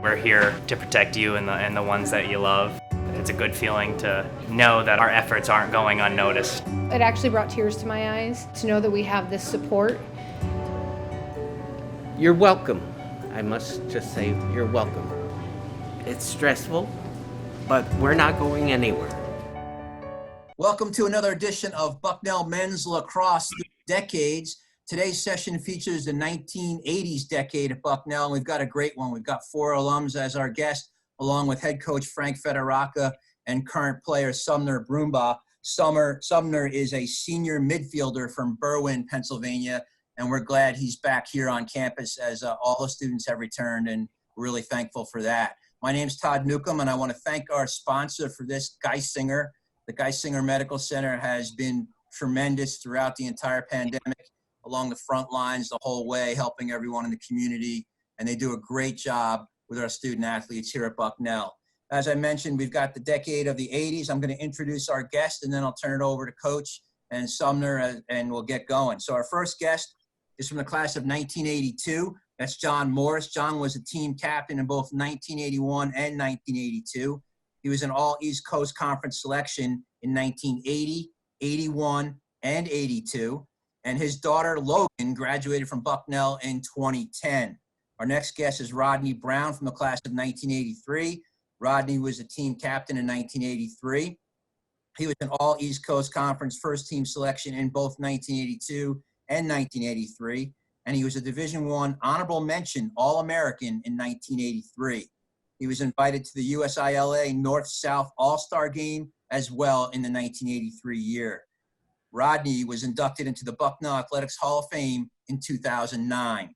We're here to protect you and the ones that you love. It's a good feeling to know that our efforts aren't going unnoticed. It actually brought tears to my eyes to know that we have this support. You're welcome. I must just say, you're welcome. It's stressful, but we're not going anywhere. Welcome to another edition of Bucknell Men's Lacrosse Through Decades. Today's session features the 1980s decade at Bucknell, and we've got a great one. We've got 4 alums as our guests, along with head coach Frank Federaca and current player Sumner Broombaugh. Sumner is a senior midfielder from Berwyn, Pennsylvania, and we're glad he's back here on campus as all the students have returned, and we're really thankful for that. My name's Todd Newcomb, and I want to thank our sponsor for this, Geisinger. The Geisinger Medical Center has been tremendous throughout the entire pandemic, along the front lines the whole way, helping everyone in the community, and they do a great job with our student athletes here at Bucknell. As I mentioned, we've got the decade of the 80s. I'm going to introduce our guest, and then I'll turn it over to Coach and Sumner, and we'll get going. So our first guest is from the class of 1982. That's John Morris. John was a team captain in both 1981 and 1982. He was an All-East Coast Conference selection in 1980, 81, and 82. And his daughter, Logan, graduated from Bucknell in 2010. Our next guest is Rodney Brown from the class of 1983. Rodney was a team captain in 1983. He was an All-East Coast Conference first-team selection in both 1982 and 1983. And he was a Division I honorable mention All-American in 1983. He was invited to the USILA North-South All-Star Game as well in the 1983 year. Rodney was inducted into the Bucknell Athletics Hall of Fame in 2009.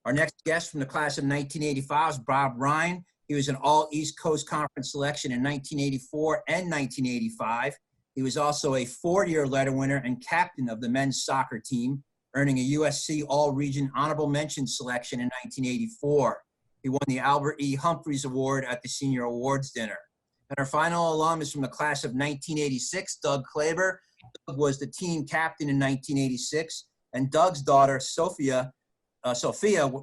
Our next guest from the class of 1985 is Bob Ryan. He was an All-East Coast Conference selection in 1984 and 1985. He was also a 4-year letter winner and captain of the men's soccer team, earning a USC All-Region Honorable Mention selection in 1984. He won the Albert E. Humphreys Award at the Senior Awards Dinner. And our final alum is from the class of 1986, Doug Claber. Doug was the team captain in 1986, and Doug's daughter, Sophia,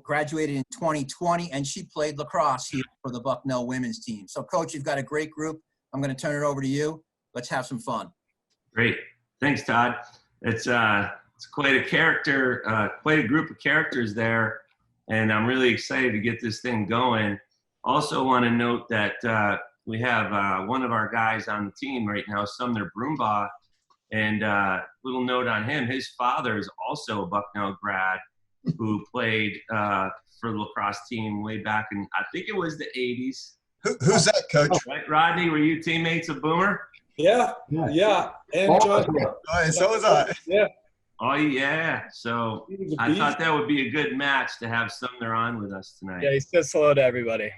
graduated in 2020, and she played lacrosse here for the Bucknell women's team. So, Coach, you've got a great group. I'm going to turn it over to you. Let's have some fun. Great. Thanks, Todd. It's quite a character, quite a group of characters there, and I'm really excited to get this thing going. Also want to note that we have one of our guys on the team right now, Sumner Broombaugh, and little note on him, his father is also a Bucknell grad who played for the lacrosse team way back in, I think it was the 80s. Who's that, Coach? Right, Rodney, were you teammates of Boomer? Yeah. And John. Oh, so was I. Yeah. Oh, yeah. So I thought that would be a good match to have Sumner on with us tonight. Yeah, he says hello to everybody.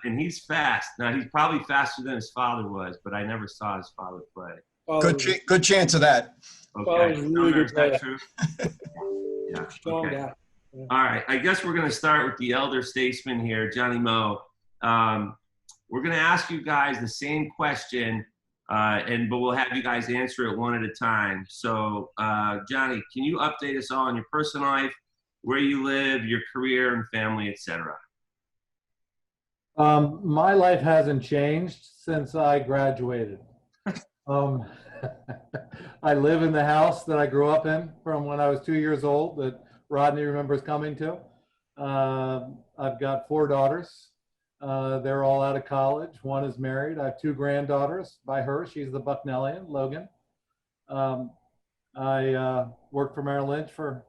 And he's fast. Now, he's probably faster than his father was, but I never saw his father play. Good chance of that. Okay. Really good player. Is that true? Yeah. Okay. All right. I guess we're going to start with the elder statesman here, Johnny Moe. We're going to ask you guys the same question, but we'll have you guys answer it one at a time. So, Johnny, can you update us all on your personal life, where you live, your career and family, etc.? My life hasn't changed since I graduated. I live in the house that I grew up in from when I was 2 years old that Rodney remembers coming to. I've got 4 daughters. They're all out of college. One is married. I have 2 granddaughters by her. She's the Bucknellian, Logan. I worked for Merrill Lynch for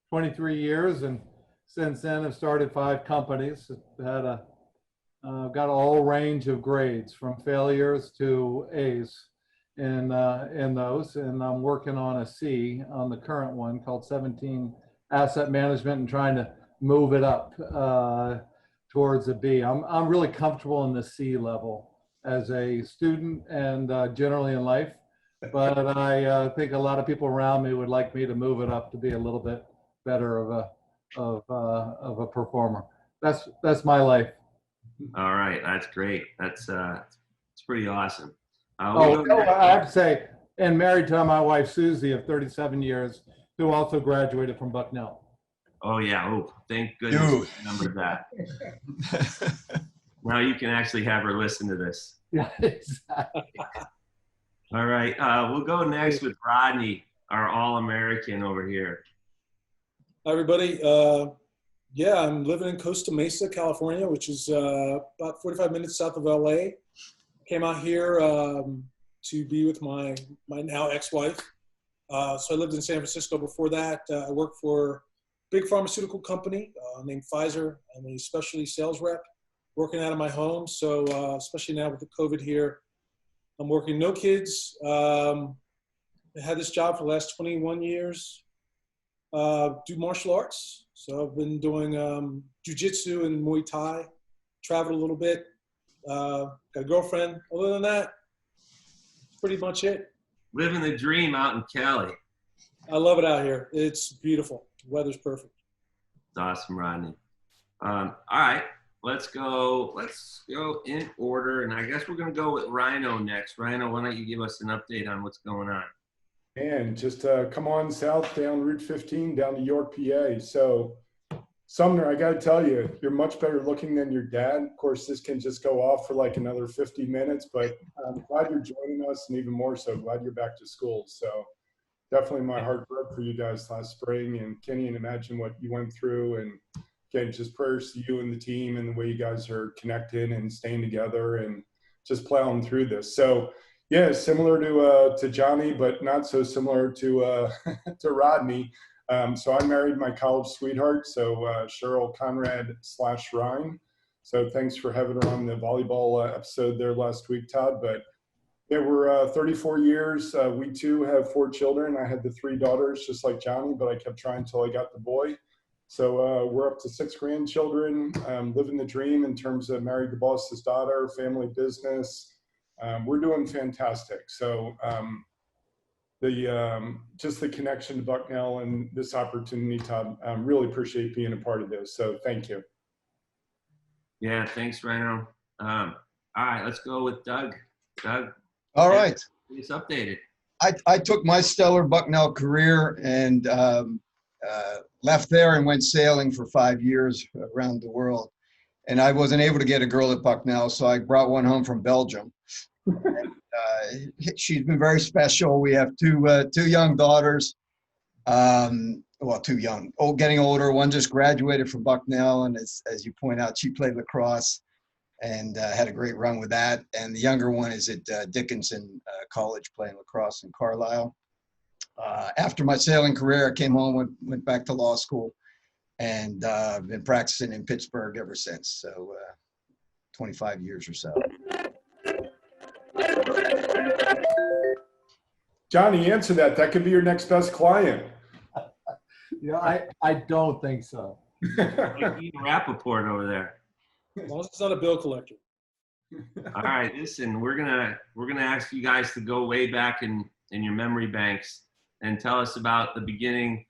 23 years, and since then have started 5 companies. Had got all range of grades from failures to A's in those, and I'm working on a C on the current one called 17 Asset Management and trying to move it up towards a B. I'm really comfortable in the C level as a student and generally in life, but I think a lot of people around me would like me to move it up to be a little bit better of a performer. That's my life. All right, that's great. It's pretty awesome. I have to say, and married to my wife Susie of 37 years, who also graduated from Bucknell. Oh yeah. Oh, thank goodness Dude. you remembered that. Now you can actually have her listen to this. Yeah, exactly. All right. We'll go next with Rodney, our All-American over here. Hi, everybody. Yeah, I'm living in Costa Mesa, California, which is about 45 minutes south of LA. Came out here to be with my now ex-wife. So I lived in San Francisco before that. I worked for a big pharmaceutical company named Pfizer. I'm a specialty sales rep working out of my home. So especially now with the COVID here, I'm working no kids. I had this job for the last 21 years. Do martial arts. So I've been doing jujitsu and Muay Thai, traveled a little bit, got a girlfriend. Other than that, that's pretty much it. Living the dream out in Cali. I love it out here. It's beautiful. The weather's perfect. It's awesome, Rodney. All right, let's go in order. And I guess we're going to go with Rhino next. Rhino, why don't you give us an update on what's going on? And just come on south down Route 15 down to York, PA. So Sumner, I got to tell you, you're much better looking than your dad. Of course, this can just go off for like another 50 minutes, but I'm glad you're joining us, and even more so, glad you're back to school. So definitely my heart broke for you guys last spring, and can't even imagine what you went through. And again, just prayers to you and the team and the way you guys are connected and staying together and just plowing through this. So yeah, similar to Johnny, but not so similar to to Rodney. So I married my college sweetheart, so Cheryl Conrad / Ryan. So thanks for having her on the volleyball episode there last week, Todd. But yeah, we're 34 years. We too have 4 children. I had the 3 daughters, just like Johnny, but I kept trying until I got the boy. So we're up to 6 grandchildren, living the dream in terms of married the boss's daughter, family business. We're doing fantastic. So just the connection to Bucknell and this opportunity, Todd, really appreciate being a part of this. So thank you. Yeah, thanks, Rhino. All right, let's go with Doug. Doug. All right. It's updated. I took my stellar Bucknell career and left there and went sailing for 5 years around the world. And I wasn't able to get a girl at Bucknell, so I brought one home from Belgium. She's been very special. We have two young daughters. Well, too young, getting older. One just graduated from Bucknell, and as you point out, she played lacrosse and had a great run with that. And the younger one is at Dickinson College playing lacrosse in Carlisle. After my sailing career, I came home, went back to law school, and been practicing in Pittsburgh ever since. So 25 years or so. Johnny, answer that. That could be your next best client. I don't think so. Like Ian Rappaport over there. As long as it's not a bill collector. All right, listen, we're gonna ask you guys to go way back in your memory banks and tell us about the beginning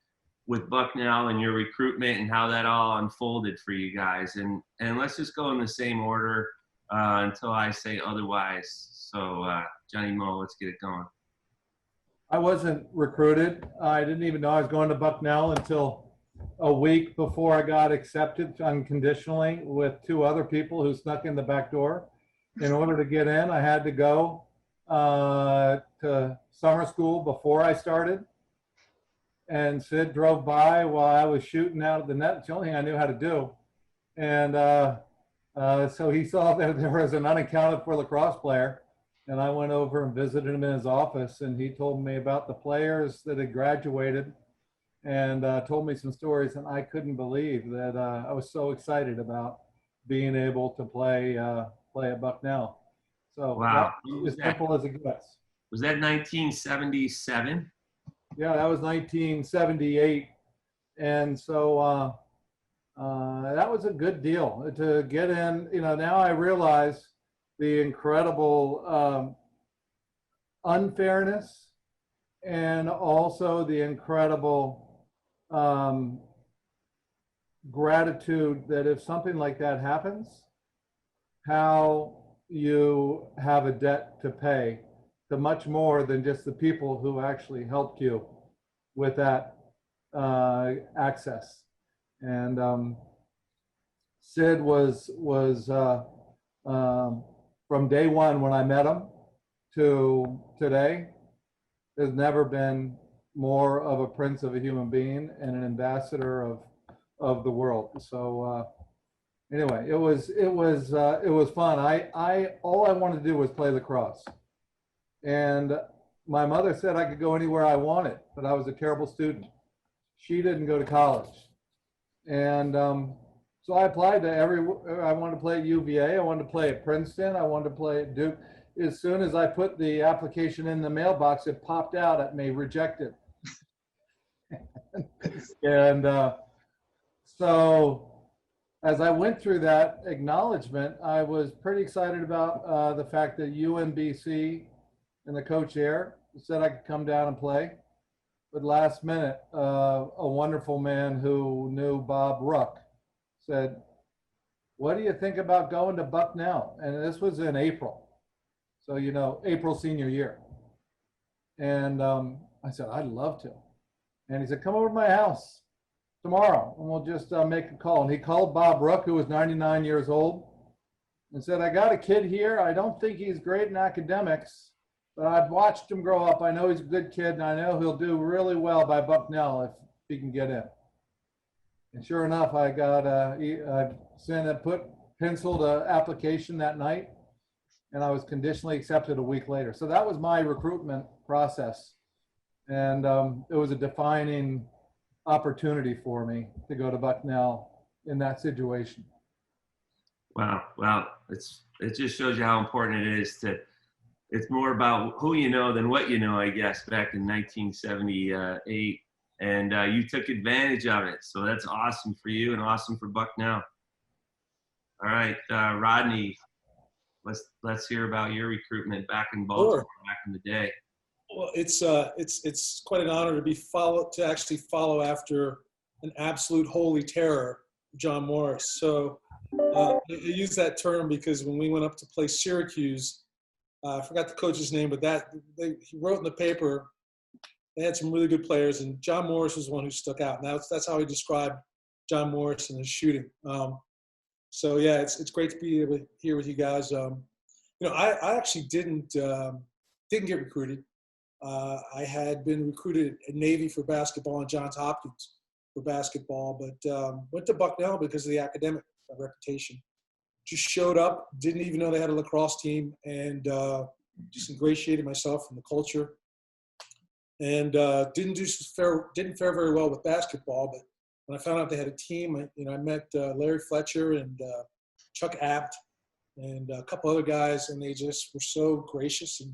with Bucknell and your recruitment and how that all unfolded for you guys. And let's just go in the same order until I say otherwise. So Johnny Mo, let's get it going. I wasn't recruited. I didn't even know I was going to Bucknell until a week before I got accepted unconditionally with 2 other people who snuck in the back door. In order to get in, I had to go to summer school before I started. And Sid drove by while I was shooting out of the net. It's the only thing I knew how to do. And so he saw that there was an unaccounted for lacrosse player. And I went over and visited him in his office, and he told me about the players that had graduated and told me some stories. And I couldn't believe that I was so excited about being able to play at Bucknell. So wow, as simple as it gets. Was that 1977? Yeah, that was 1978. And so that was a good deal to get in. You know, now I realize the incredible unfairness and also the incredible gratitude that if something like that happens, how you have a debt to pay to much more than just the people who actually helped you with that access. And Sid was from day one when I met him to today, there's never been more of a prince of a human being and an ambassador of the world. So anyway, it was fun. All I wanted to do was play lacrosse, and my mother said I could go anywhere I wanted, but I was a terrible student. She didn't go to college, and so I applied to I wanted to play at UVA, I wanted to play at Princeton, I wanted to play at Duke. As soon as I put the application in the mailbox, it popped out at me, rejected. And so as I went through that acknowledgement, I was pretty excited about the fact that UMBC and the coach there said I could come down and play. But last minute, a wonderful man who knew Bob Ruck said, "What do you think about going to Bucknell?" And this was in April. So, you know, April senior year. And I said, "I'd love to." And he said, "Come over to my house tomorrow and we'll just make a call." And he called Bob Ruck, who was 99 years old, and said, "I got a kid here. I don't think he's great in academics, but I've watched him grow up. I know he's a good kid, and I know he'll do really well by Bucknell if he can get in." And sure enough, I got penciled an application that night, and I was conditionally accepted a week later. So that was my recruitment process. And it was a defining opportunity for me to go to Bucknell in that situation. Wow. Well, it just shows you how important it is it's more about who you know than what you know, I guess, back in 1978. And you took advantage of it. So that's awesome for you and awesome for Bucknell. All right, Rodney, let's hear about your recruitment back in Baltimore, back in the day. Well, it's quite an honor to actually follow after an absolute holy terror, John Morris. So I use that term because when we went up to play Syracuse, I forgot the coach's name, but he wrote in the paper. They had some really good players, and John Morris was one who stuck out. And that's how he described John Morris and his shooting. So yeah, it's great to be able to here with you guys. I actually didn't get recruited. I had been recruited at Navy for basketball and Johns Hopkins for basketball, but went to Bucknell because of the academic reputation. Just showed up, didn't even know they had a lacrosse team, and just ingratiated myself in the culture. And didn't fare very well with basketball, but when I found out they had a team, I met Larry Fletcher and Chuck Apt and a couple other guys, and they just were so gracious and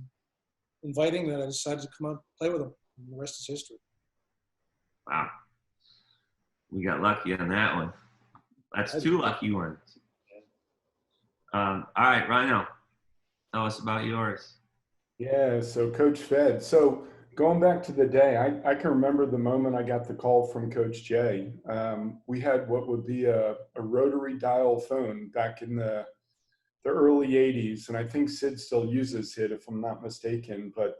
inviting that I decided to come out and play with them. And the rest is history. Wow. We got lucky on that one. That's two lucky ones. All right, Rhino, tell us about yours. Yeah, so Coach Fed. So going back to the day, I can remember the moment I got the call from Coach Jay. We had what would be a rotary dial phone back in the early 80s, and I think Sid still uses it if I'm not mistaken. But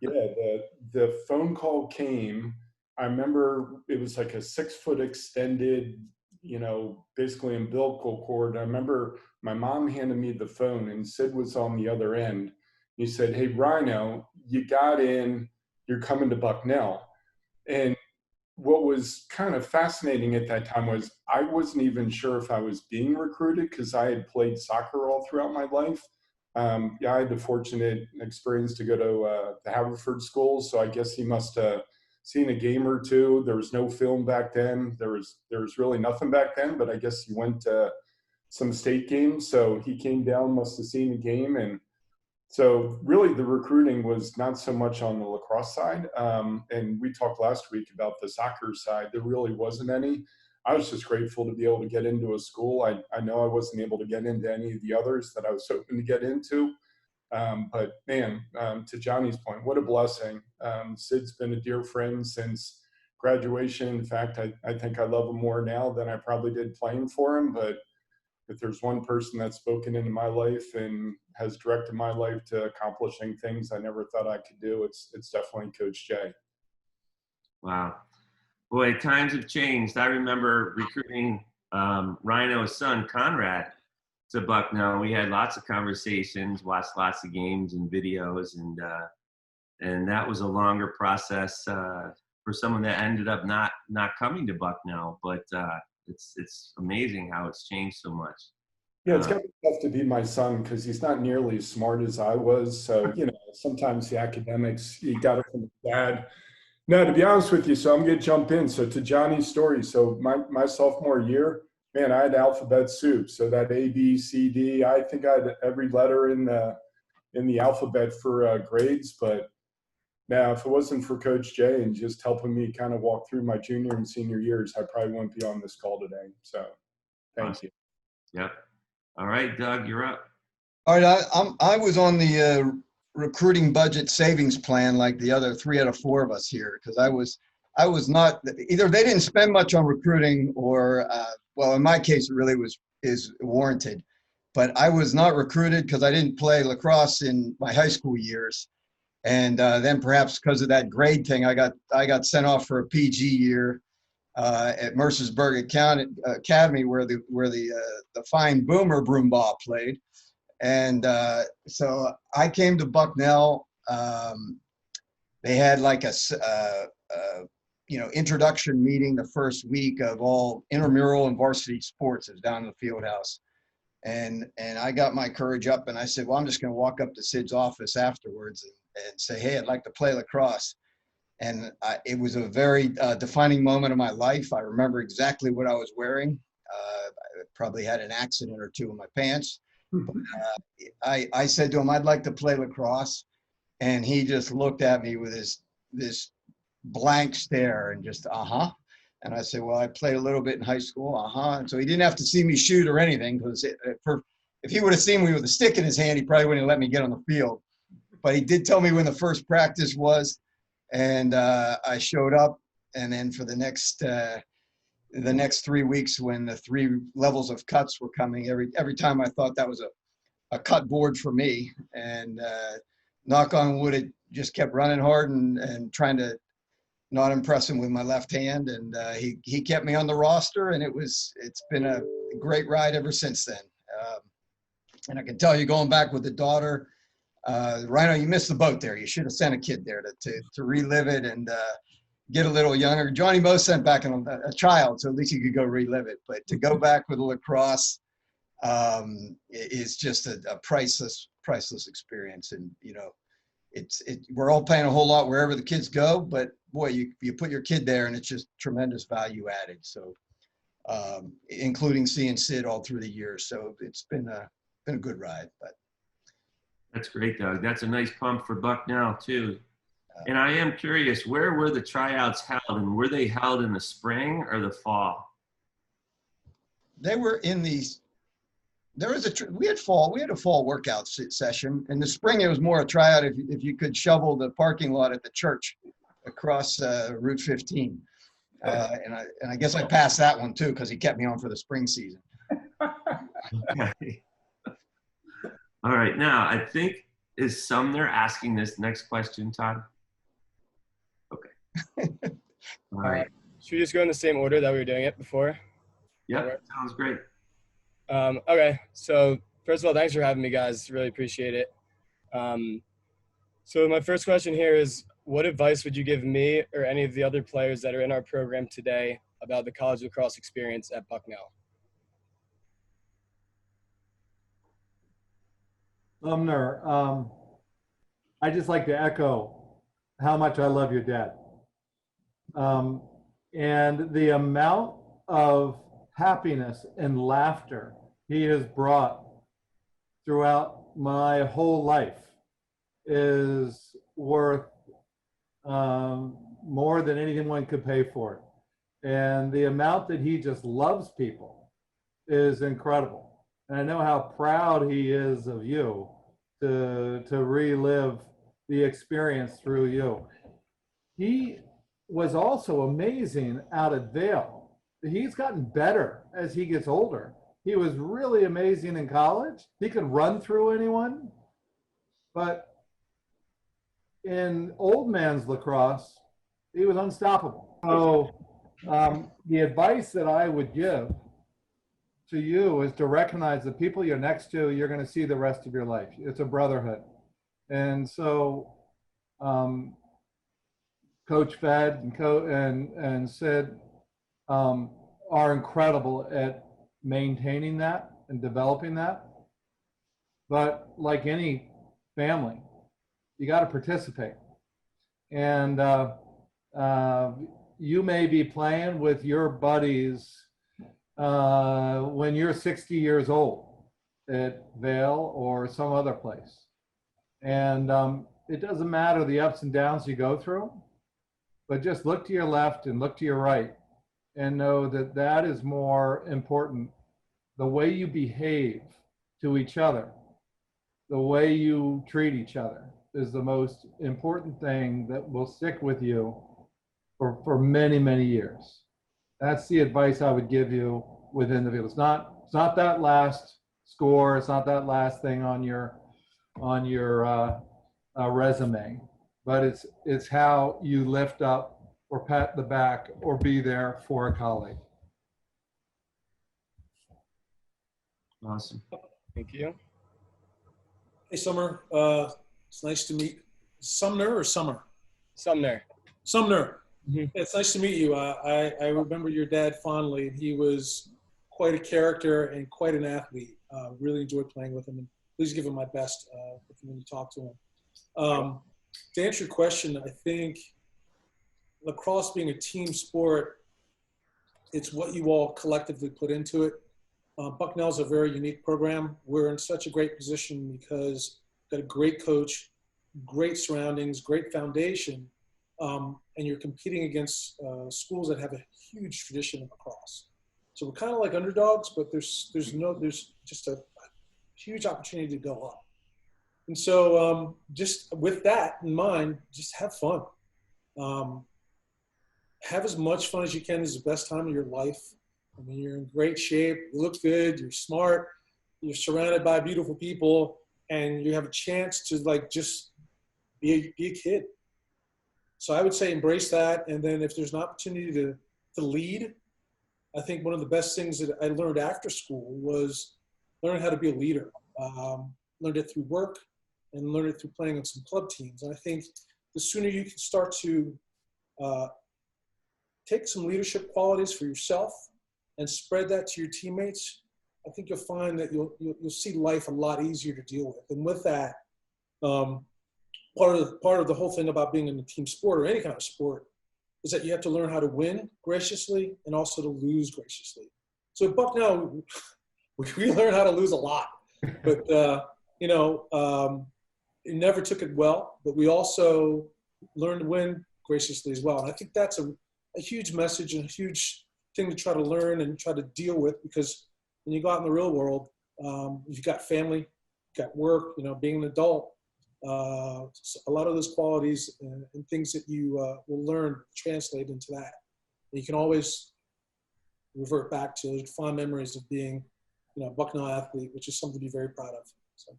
yeah, the phone call came. I remember it was like a 6-foot extended, basically umbilical cord. I remember my mom handed me the phone, and Sid was on the other end. He said, "Hey, Rhino, you got in, you're coming to Bucknell." And what was kind of fascinating at that time was I wasn't even sure if I was being recruited because I had played soccer all throughout my life. Yeah, I had the fortunate experience to go to the Haverford School, so I guess he must have seen a game or two. There was no film back then. There was really nothing back then, but I guess he went to some state games, so he came down, must have seen a game. And so really the recruiting was not so much on the lacrosse side. And we talked last week about the soccer side. There really wasn't any. I was just grateful to be able to get into a school. I know I wasn't able to get into any of the others that I was hoping to get into. But man, to Johnny's point, what a blessing. Sid's been a dear friend since graduation. In fact, I think I love him more now than I probably did playing for him. But if there's one person that's spoken into my life and has directed my life to accomplishing things I never thought I could do, it's definitely Coach Jay. Wow. Boy, times have changed. I remember recruiting Rhino's son, Conrad, to Bucknell. We had lots of conversations, watched lots of games and videos, and that was a longer process for someone that ended up not coming to Bucknell. But it's amazing how it's changed so much. Yeah, it's got to be tough to be my son because he's not nearly as smart as I was. So, sometimes the academics, you got it from his dad. No, to be honest with you, so I'm going to jump in. So to Johnny's story, so my sophomore year, man, I had alphabet soup. So that A, B, C, D, I think I had every letter in the alphabet for grades. But now, if it wasn't for Coach Jay and just helping me kind of walk through my junior and senior years, I probably wouldn't be on this call today. So thank you. Yep. All right, Doug, you're up. All right, I was on the recruiting budget savings plan like the other 3 out of 4 of us here, because I was not, either they didn't spend much on recruiting or well, in my case it really is warranted, but I was not recruited because I didn't play lacrosse in my high school years, and then perhaps because of that grade thing, I got sent off for a PG year at Mercersburg Academy where the fine Boomer Broombaugh played. And so I came to Bucknell. They had like a introduction meeting the first week of all intramural and varsity sports. It was down in the field house. And I got my courage up and I said, well, I'm just going to walk up to Sid's office afterwards and say, hey, I'd like to play lacrosse. And it was a very defining moment of my life. I remember exactly what I was wearing. I probably had an accident or 2 in my pants. But, I said to him, I'd like to play lacrosse. And he just looked at me with this blank stare and just, uh-huh. And I said, well, I played a little bit in high school, uh-huh. And so he didn't have to see me shoot or anything, because if he would have seen me with a stick in his hand, he probably wouldn't have let me get on the field. But he did tell me when the first practice was. And I showed up, and then for the next 3 weeks, when the 3 levels of cuts were coming, every time I thought that was a cut board for me. And knock on wood, it just kept running hard and trying to not impress him with my left hand. And he kept me on the roster, and it's been a great ride ever since then. And I can tell you, going back with the daughter, Rhino, you missed the boat there. You should have sent a kid there to relive it and get a little younger. Johnny Moe sent back a child, so at least you could go relive it. But to go back with lacrosse is just a priceless experience. And we're all paying a whole lot wherever the kids go. But boy, you put your kid there, and it's just tremendous value added. So, including seeing Sid all through the years. So it's been a good ride. But that's great, Doug. That's a nice pump for Bucknell too. And I am curious, where were the tryouts held, and were they held in the spring or the fall? They were in these. We had a fall workout session. In the spring, it was more a tryout if you could shovel the parking lot at the church across Route 15. And I guess I passed that one too, because he kept me on for the spring season. Okay. All right, now I think, is Sumner asking this next question, Todd? Okay. All right. Should we just go in the same order that we were doing it before? Yeah, sounds great. Okay, so first of all, thanks for having me, guys. Really appreciate it. So my first question here is, what advice would you give me or any of the other players that are in our program today about the college lacrosse experience at Bucknell? Sumner, I just like to echo how much I love your dad. And the amount of happiness and laughter he has brought throughout my whole life is worth more than anyone could pay for it. And the amount that he just loves people is incredible. And I know how proud he is of you to relive the experience through you. He was also amazing out at Vail. He's gotten better as he gets older. He was really amazing in college. He could run through anyone. But in old man's lacrosse, he was unstoppable. So The advice that I would give to you is to recognize the people you're next to, you're going to see the rest of your life. It's a brotherhood. And so Coach Fed and Sid are incredible at maintaining that and developing that. But like any family, you got to participate. And you may be playing with your buddies when you're 60 years old at Vail or some other place. And it doesn't matter the ups and downs you go through, but just look to your left and look to your right and know that that is more important. The way you behave to each other, the way you treat each other is the most important thing that will stick with you for many, many years. That's the advice I would give you within the field. It's not that last score. It's not that last thing on your resume, but it's how you lift up or pat the back or be there for a colleague. Awesome. Thank you. Hey, Summer. It's nice to meet Sumner or Summer? Sumner. Sumner. Mm-hmm. It's nice to meet you. I remember your dad fondly. He was quite a character and quite an athlete. Really enjoyed playing with him. And please give him my best when you talk to him. To answer your question, I think lacrosse being a team sport, it's what you all collectively put into it. Bucknell's a very unique program. We're in such a great position because we've got a great coach, great surroundings, great foundation, and you're competing against schools that have a huge tradition of lacrosse. So we're kind of like underdogs, but there's just a huge opportunity to go up. And so just with that in mind, just have fun. Have as much fun as you can. This is the best time of your life. I mean, you're in great shape, you look good, you're smart, you're surrounded by beautiful people, and you have a chance to like just be a kid. So I would say embrace that. And then if there's an opportunity to lead, I think one of the best things that I learned after school was learning how to be a leader. Learned it through work and learned it through playing on some club teams. And I think the sooner you can start to take some leadership qualities for yourself and spread that to your teammates, I think you'll find that you'll see life a lot easier to deal with. And with that, part of the whole thing about being in a team sport or any kind of sport is that you have to learn how to win graciously and also to lose graciously. So at Bucknell, we learn how to lose a lot, but it never took it well. But we also learned to win graciously as well. And I think that's a huge message and a huge thing to try to learn and try to deal with, because when you go out in the real world, you've got family, you've got work, being an adult, a lot of those qualities and things that you will learn translate into that. And you can always revert back to fond memories of being, a Bucknell athlete, which is something to be very proud of. So.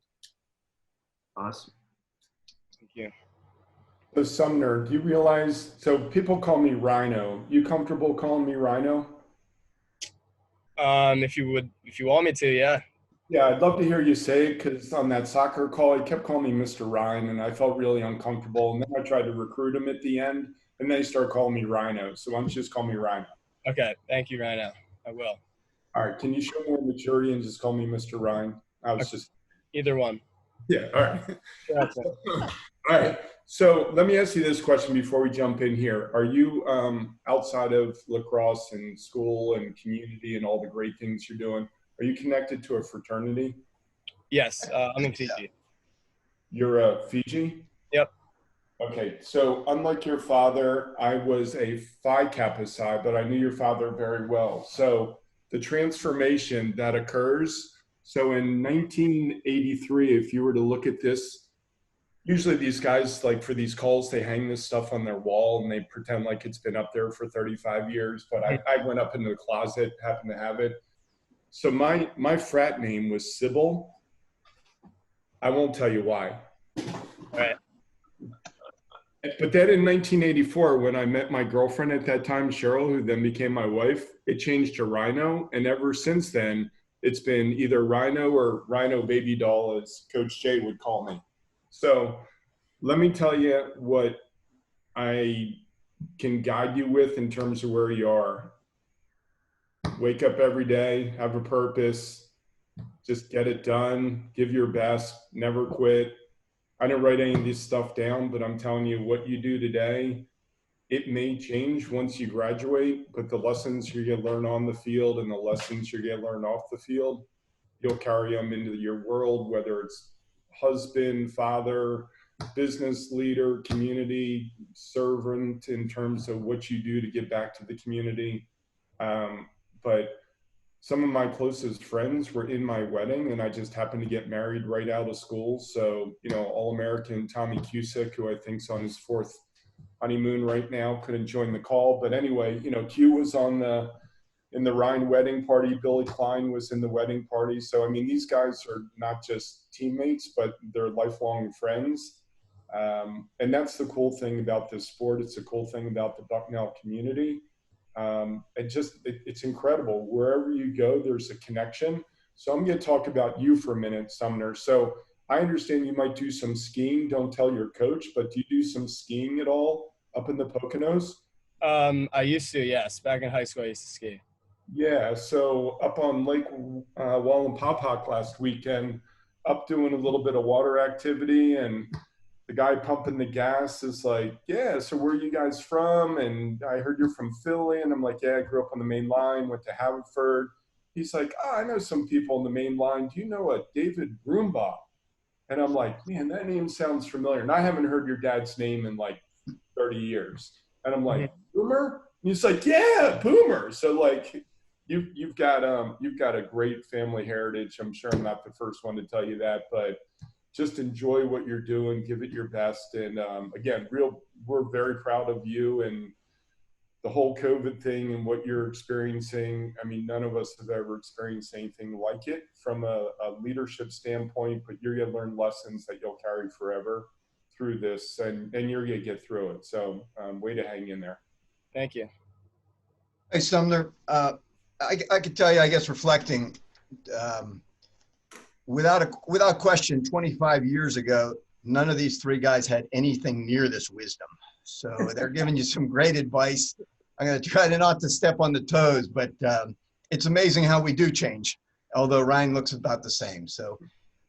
Awesome. Thank you. So Sumner, do you realize, so people call me Rhino. You comfortable calling me Rhino? If you want me to, yeah. Yeah, I'd love to hear you say it, because on that soccer call, he kept calling me Mr. Ryan, and I felt really uncomfortable. And then I tried to recruit him at the end, and then he started calling me Rhino. So why don't you just call me Rhino? Okay, thank you, Rhino. I will. All right, can you show more maturity and just call me Mr. Ryan? I was just... Either one. Yeah, all right. All right, so let me ask you this question before we jump in here. Are you, outside of lacrosse and school and community and all the great things you're doing, are you connected to a fraternity? Yes, I'm in Fiji. You're a Fiji? Yep. Okay, so unlike your father, I was a Phi Kappa Psi, but I knew your father very well. So the transformation that occurs, so in 1983, if you were to look at this, usually these guys, like for these calls, they hang this stuff on their wall and they pretend like it's been up there for 35 years, but I went up into the closet, happened to have it. So my frat name was Sybil. I won't tell you why. All right. But then in 1984, when I met my girlfriend at that time, Cheryl, who then became my wife, it changed to Rhino. And ever since then, it's been either Rhino or Rhino Baby Doll, as Coach Jay would call me. So let me tell you what I can guide you with in terms of where you are. Wake up every day, have a purpose, just get it done, give your best, never quit. I didn't write any of this stuff down, but I'm telling you, what you do today, it may change once you graduate, but the lessons you're going to learn on the field and the lessons you're going to learn off the field, you'll carry them into your world, whether it's husband, father, business leader, community servant, in terms of what you do to give back to the community. But some of my closest friends were in my wedding, and I just happened to get married right out of school. So, you know, All-American Tommy Cusick, who I think's on his 4th honeymoon right now, couldn't join the call. But anyway, you know, Q was in the Rhine wedding party. Billy Klein was in the wedding party. So, I mean, these guys are not just teammates, but they're lifelong friends. And that's the cool thing about this sport. It's the cool thing about the Bucknell community. It's incredible. Wherever you go, there's a connection. So I'm going to talk about you for a minute, Sumner. So I understand you might do some skiing. Don't tell your coach, but do you do some skiing at all up in the Poconos? I used to, yes. Back in high school, I used to ski. Yeah. So up on Lake Wallenpaupack last weekend, up doing a little bit of water activity, and the guy pumping the gas is like, yeah, so where are you guys from? And I heard you're from Philly. And I'm like, yeah, I grew up on the main line, went to Haverford. He's like, oh, I know some people on the main line. Do you know a David Broombaugh? And I'm like, man, that name sounds familiar. And I haven't heard your dad's name in like 30 years. And I'm like, Boomer? And he's like, yeah, Boomer. So like, you've got a great family heritage. I'm sure I'm not the first one to tell you that, but just enjoy what you're doing, give it your best. And again, we're very proud of you and the whole COVID thing and what you're experiencing. I mean, none of us have ever experienced anything like it from a leadership standpoint, but you're going to learn lessons that you'll carry forever through this, and you're going to get through it. So way to hang in there. Thank you. Hey, Sumner, I could tell you, I guess, reflecting, without question, 25 years ago, none of these three guys had anything near this wisdom. So they're giving you some great advice. I'm going to try not to step on the toes, but it's amazing how we do change, although Ryan looks about the same. So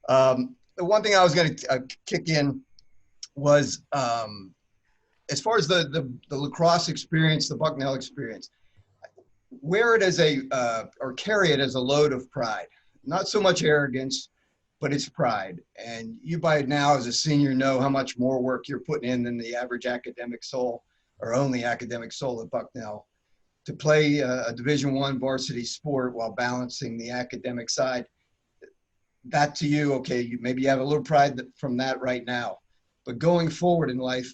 the one thing I was going to kick in was, as far as the lacrosse experience, the Bucknell experience, wear it as or carry it as a load of pride. Not so much arrogance, but it's pride. And you by now as a senior know how much more work you're putting in than the average academic soul or only academic soul at Bucknell to play a Division I varsity sport while balancing the academic side. That to you, okay, maybe you have a little pride from that right now, but going forward in life,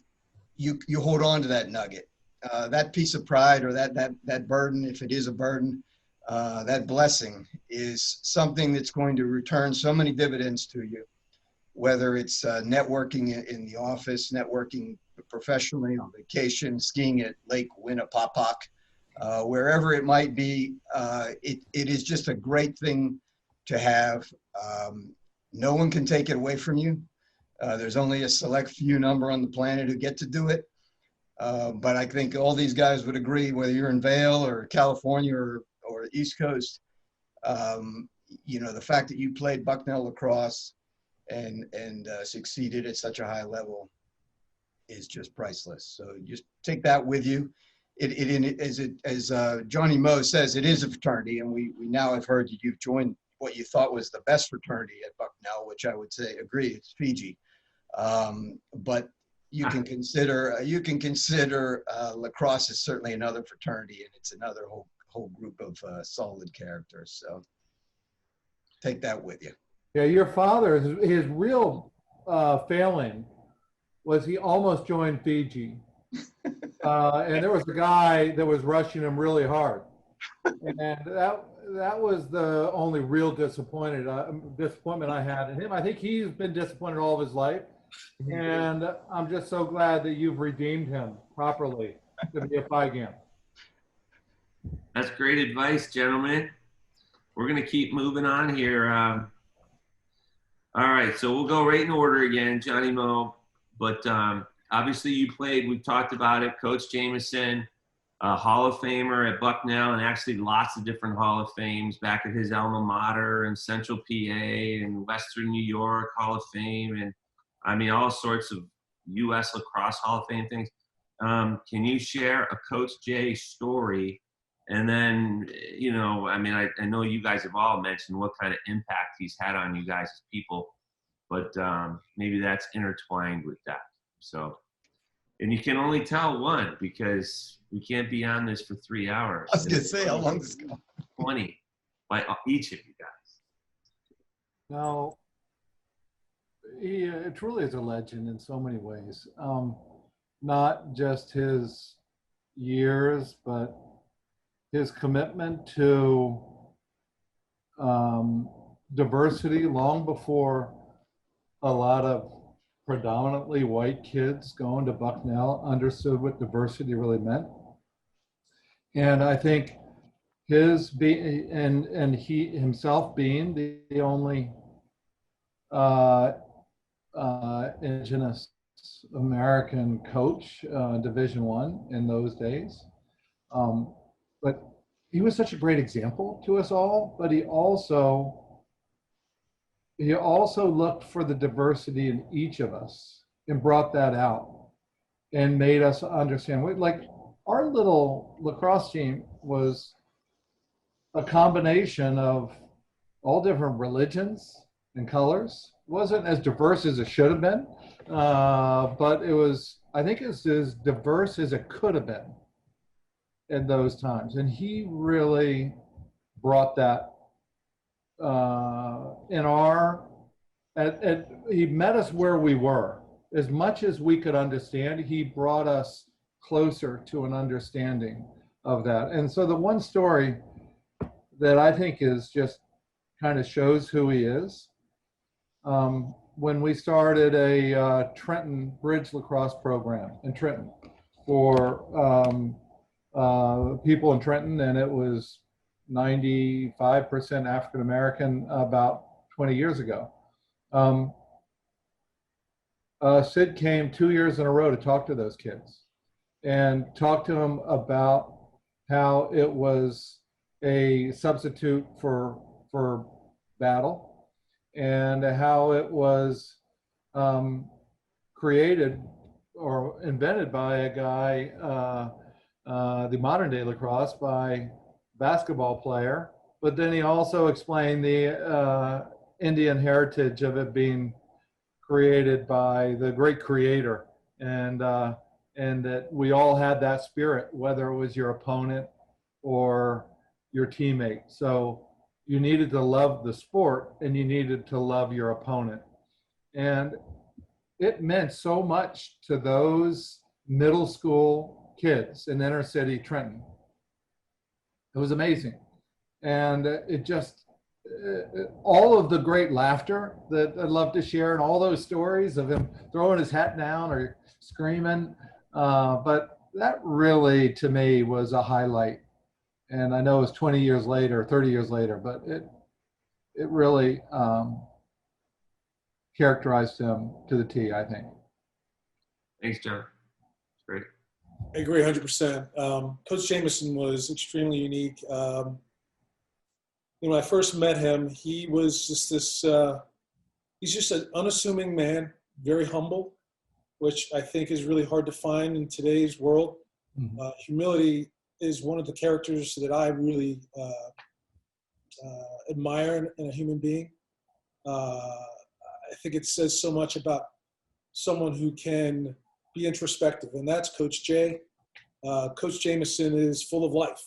you hold on to that nugget, that piece of pride or that burden, if it is a burden, that blessing is something that's going to return so many dividends to you, whether it's networking in the office, networking professionally, on vacation, skiing at Lake Winnipesaukee, wherever it might be. It is just a great thing to have. No one can take it away from you. There's only a select few number on the planet who get to do it. But I think all these guys would agree, whether you're in Vail or California or East Coast, you know, the fact that you played Bucknell lacrosse and succeeded at such a high level is just priceless. So just take that with you. As Johnny Moe says, it is a fraternity, and we now have heard that you've joined what you thought was the best fraternity at Bucknell, which I would say agree, it's Fiji. But you can consider lacrosse is certainly another fraternity, and it's another whole group of solid characters. So take that with you. Yeah, your father, his real failing was he almost joined Fiji. And there was a guy that was rushing him really hard. And that was the only real disappointment I had in him. I think he's been disappointed all of his life. And I'm just so glad that you've redeemed him properly to be a Phi Gamma. That's great advice, gentlemen. We're going to keep moving on here. All right, so we'll go right in order again, Johnny Mo. But obviously you played, we've talked about it, Coach Jameson, Hall of Famer at Bucknell, and actually lots of different Hall of Fames back at his alma mater in Central PA and Western New York Hall of Fame, and I mean all sorts of U.S. Lacrosse Hall of Fame things. Can you share a Coach J story? And then, you know, I mean, I know you guys have all mentioned what kind of impact he's had on you guys as people, but maybe that's intertwined with that. So, and you can only tell one because we can't be on this for 3 hours. I was going to say, how long does this go? 20 by each of you guys. Now, he truly is a legend in so many ways. Not just his years, but his commitment to diversity long before a lot of predominantly white kids going to Bucknell understood what diversity really meant. And I think his and he himself being the only indigenous American coach, Division I in those days. But he was such a great example to us all, but he also looked for the diversity in each of us and brought that out and made us understand. Like our little lacrosse team was a combination of all different religions and colors. It wasn't as diverse as it should have been, but it was, I think it's as diverse as it could have been in those times. And he really brought that he met us where we were. As much as we could understand, he brought us closer to an understanding of that. And so the one story that I think is just kind of shows who he is, when we started a Trenton Bridge lacrosse program in Trenton for people in Trenton, and it was 95% African American about 20 years ago. Sid came 2 years in a row to talk to those kids and talk to them about how it was a substitute for battle and how it was created or invented by a guy, the modern day lacrosse, by basketball player, but then he also explained the Indian heritage of it being created by the great creator, and that we all had that spirit, whether it was your opponent or your teammate. So you needed to love the sport and you needed to love your opponent. And it meant so much to those middle school kids in inner city Trenton. It was amazing. And it just, all of the great laughter that I'd love to share and all those stories of him throwing his hat down or screaming. But that really, to me, was a highlight. And I know it was 20 years later, 30 years later, but it really characterized him to the T, I think. Thanks, John. Great. I agree 100%. Coach Jameson was extremely unique. When I first met him, he was just this, he's just an unassuming man, very humble, which I think is really hard to find in today's world. Mm-hmm. Humility is one of the characters that I really admire in a human being. I think it says so much about someone who can be introspective, and that's Coach J. Coach Jameson is full of life.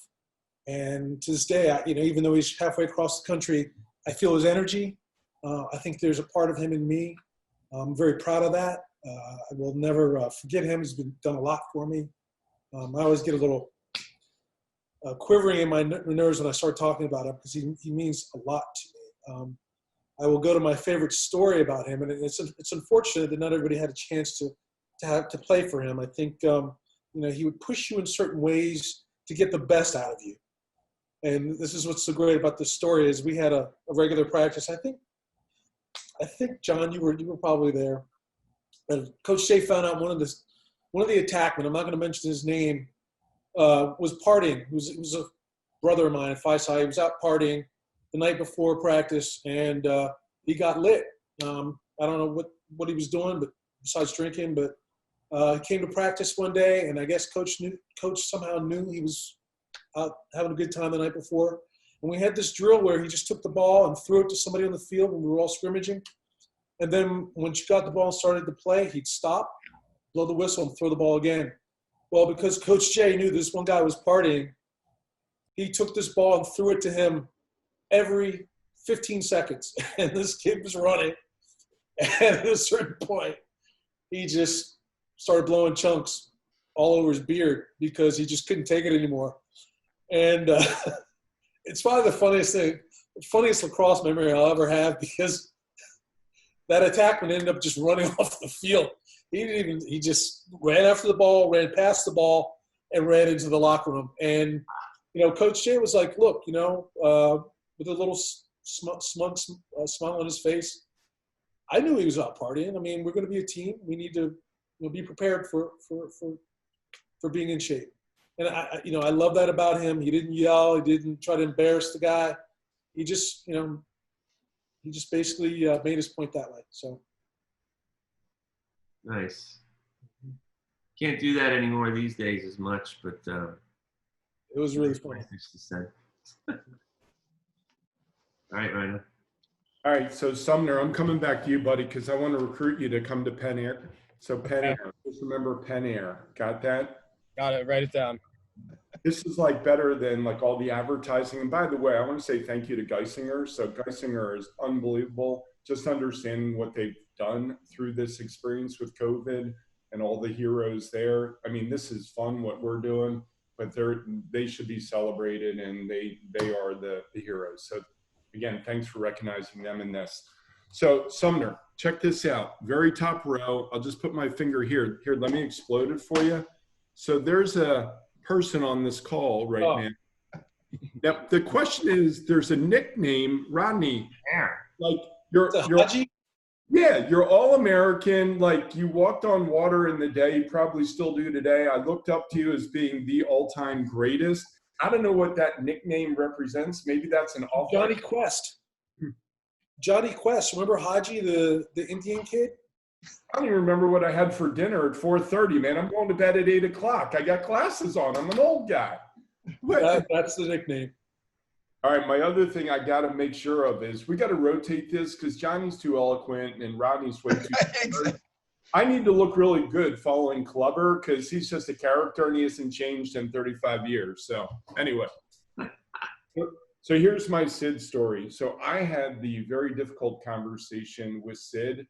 And to this day, even though he's halfway across the country, I feel his energy. I think there's a part of him in me. I'm very proud of that. I will never forget him. He's done a lot for me. I always get a little quivering in my nerves when I start talking about him because he means a lot to me. I will go to my favorite story about him. And it's unfortunate that not everybody had a chance to play for him. I think, he would push you in certain ways to get the best out of you. And this is what's so great about this story is we had a regular practice. I think John, you were probably there. And Coach Shea found out one of the attackmen, I'm not going to mention his name, was partying. He was a brother of mine at Phi Psi. He was out partying the night before practice, and he got lit. I don't know what he was doing, but besides drinking, but he came to practice one day, and I guess Coach somehow knew he was out having a good time the night before. And we had this drill where he just took the ball and threw it to somebody on the field when we were all scrimmaging. And then when she got the ball and started to play, he'd stop, blow the whistle, and throw the ball again. Well, because Coach Jay knew this one guy was partying, he took this ball and threw it to him every 15 seconds. And this kid was running. And at a certain point, he just started blowing chunks all over his beard because he just couldn't take it anymore. And it's probably the funniest lacrosse memory I'll ever have, because that attackman ended up just running off the field. He just ran after the ball, ran past the ball, and ran into the locker room. And, Coach Jay was like, look, with a little smug smile on his face, I knew he was out partying. I mean, we're going to be a team. We need to be prepared for being in shape. And I love that about him. He didn't yell. He didn't try to embarrass the guy. He just basically made his point that way. So nice. Can't do that anymore these days as much, but it was really fun. All right, Ryan. All right, so Sumner, I'm coming back to you, buddy, because I want to recruit you to come to Penn Air. So Penn Air, just remember Penn Air. Got that? Got it. Write it down. This is better than all the advertising. And by the way, I want to say thank you to Geisinger. So Geisinger is unbelievable. Just understanding what they've done through this experience with COVID and all the heroes there. I mean, this is fun what we're doing, but they should be celebrated, and they are the heroes. So again, thanks for recognizing them in this. So Sumner, check this out. Very top row. I'll just put my finger here. Here, let me explode it for you. So there's a person on this call right now. Now, the question is, there's a nickname, Rodney. You're you're All-American. You walked on water in the day. You probably still do today. I looked up to you as being the all-time greatest. I don't know what that nickname represents. Maybe that's an awful. Johnny Quest. Johnny Quest. Remember Haji, the Indian kid? I don't even remember what I had for dinner at 4:30, man. I'm going to bed at 8 o'clock. I got glasses on. I'm an old guy. That's the nickname. All right, my other thing I got to make sure of is we got to rotate this because Johnny's too eloquent and Rodney's way too exactly. I need to look really good following Claber because he's just a character and he hasn't changed in 35 years. So anyway, so here's my Sid story. So I had the very difficult conversation with Sid,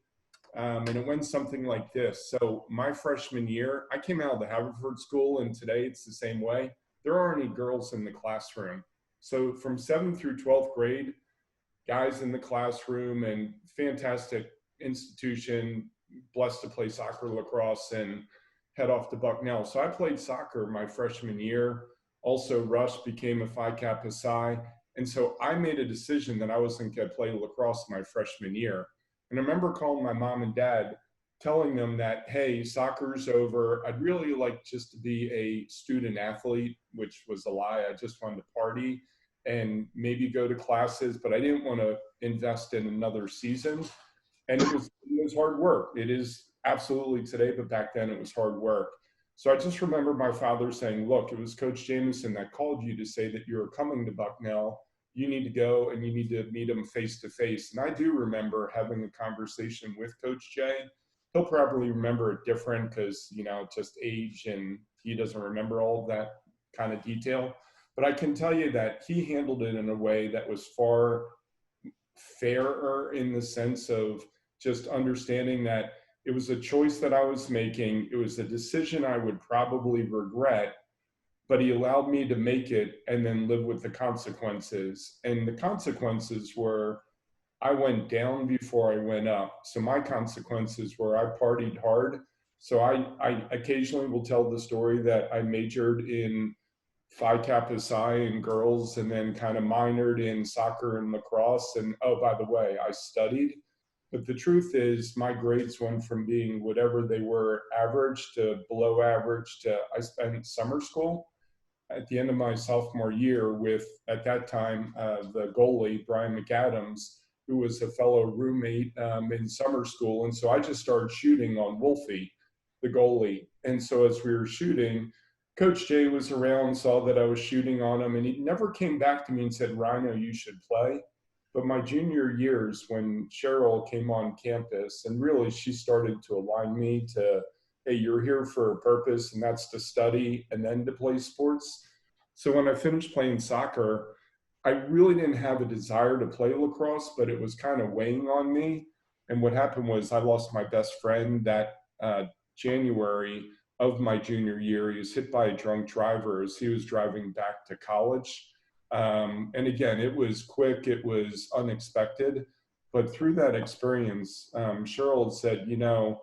and it went something like this. So my freshman year, I came out of the Haverford School, and today it's the same way. There aren't any girls in the classroom. So from 7th through 12th grade, guys in the classroom, and fantastic institution, blessed to play soccer, lacrosse, and head off to Bucknell. So I played soccer my freshman year. Also, Rush became a Phi Kappa Psi. And so I made a decision that I wasn't going to play lacrosse my freshman year. And I remember calling my mom and dad, telling them that, hey, soccer's over. I'd really like just to be a student athlete, which was a lie. I just wanted to party and maybe go to classes, but I didn't want to invest in another season. And it was hard work. It is absolutely today, but back then it was hard work. So I just remember my father saying, look, it was Coach Jameson that called you to say that you're coming to Bucknell. You need to go and you need to meet him face to face. And I do remember having a conversation with Coach Jay. He'll probably remember it different because, just age, and he doesn't remember all of that kind of detail. But I can tell you that he handled it in a way that was far fairer in the sense of just understanding that it was a choice that I was making. It was a decision I would probably regret, but he allowed me to make it and then live with the consequences. And the consequences were I went down before I went up. So my consequences were I partied hard. So I occasionally will tell the story that I majored in Phi Kappa Psi in girls and then kind of minored in soccer and lacrosse. And oh, by the way, I studied. But the truth is my grades went from being whatever they were average to below average to I spent summer school at the end of my sophomore year with, at that time, the goalie, Brian McAdams, who was a fellow roommate in summer school. And so I just started shooting on Wolfie, the goalie. And so as we were shooting, Coach Jay was around, saw that I was shooting on him, and he never came back to me and said, Rhino, you should play. But my junior years, when Cheryl came on campus, and really she started to align me to, hey, you're here for a purpose, and that's to study and then to play sports. So when I finished playing soccer, I really didn't have a desire to play lacrosse, but it was kind of weighing on me. And what happened was I lost my best friend that January of my junior year. He was hit by a drunk driver as he was driving back to college. And again, it was quick, it was unexpected. But through that experience, Cheryl said, you know,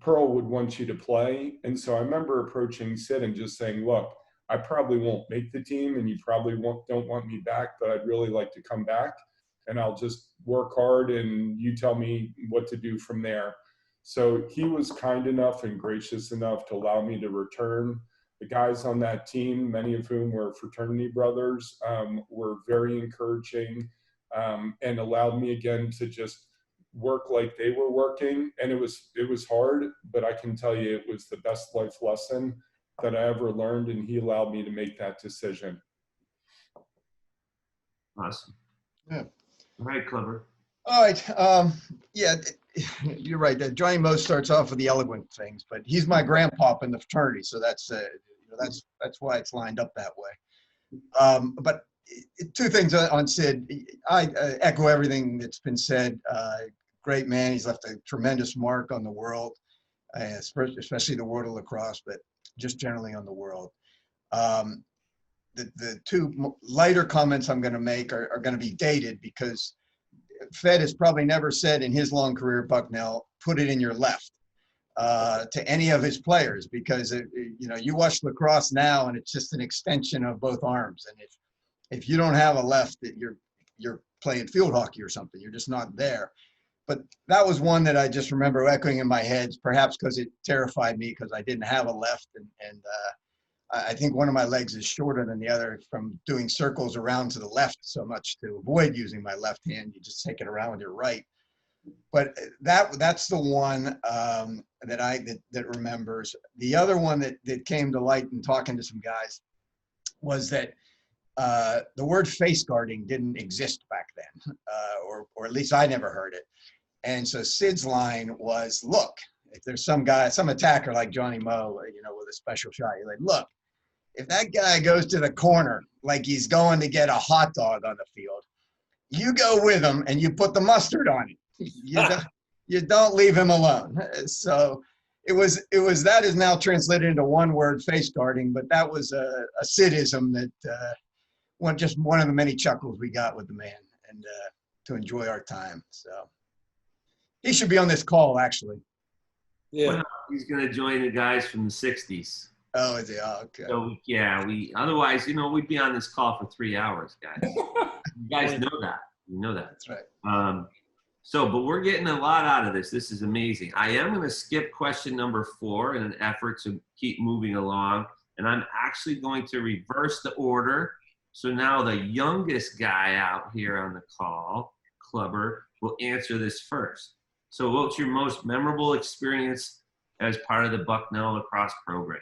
Pearl would want you to play. And so I remember approaching Sid and just saying, look, I probably won't make the team and you probably don't want me back, but I'd really like to come back and I'll just work hard and you tell me what to do from there. So he was kind enough and gracious enough to allow me to return. The guys on that team, many of whom were fraternity brothers, were very encouraging and allowed me again to just work like they were working. And it was hard, but I can tell you it was the best life lesson that I ever learned, and he allowed me to make that decision. Awesome. Yeah. All right, Claber. All right. Yeah, you're right. Johnny Moe starts off with the eloquent things, but he's my grandpop in the fraternity, so that's why it's lined up that way. But two things on Sid. I echo everything that's been said. Great man. He's left a tremendous mark on the world, especially the world of lacrosse, but just generally on the world. The two lighter comments I'm going to make are going to be dated because Fed has probably never said in his long career at Bucknell, put it in your left to any of his players, because you watch lacrosse now and it's just an extension of both arms. And if you don't have a left, you're playing field hockey or something. You're just not there. But that was one that I just remember echoing in my head, perhaps because it terrified me because I didn't have a left. And I think one of my legs is shorter than the other from doing circles around to the left so much to avoid using my left hand. You just take it around with your right. But that's the one that remembers. The other one that came to light in talking to some guys was that the word face guarding didn't exist back then, or at least I never heard it. And so Sid's line was, look, if there's some attacker like Johnny Moe, with a special shot, you're like, look, if that guy goes to the corner like he's going to get a hot dog on the field, you go with him and you put the mustard on it. You don't leave him alone. So it was that is now translated into one word, face guarding, but that was a Sidism that just one of the many chuckles we got with the man, and to enjoy our time. So he should be on this call, actually. Yeah. Well, he's going to join the guys from the 60s. Oh, is he? Oh, okay. So, yeah, otherwise, we'd be on this call for 3 hours, guys. You guys know that. You know that. That's right. But we're getting a lot out of this. This is amazing. I am going to skip question number 4 in an effort to keep moving along. And I'm actually going to reverse the order. So now the youngest guy out here on the call, Claber, will answer this first. So what's your most memorable experience as part of the Bucknell lacrosse program?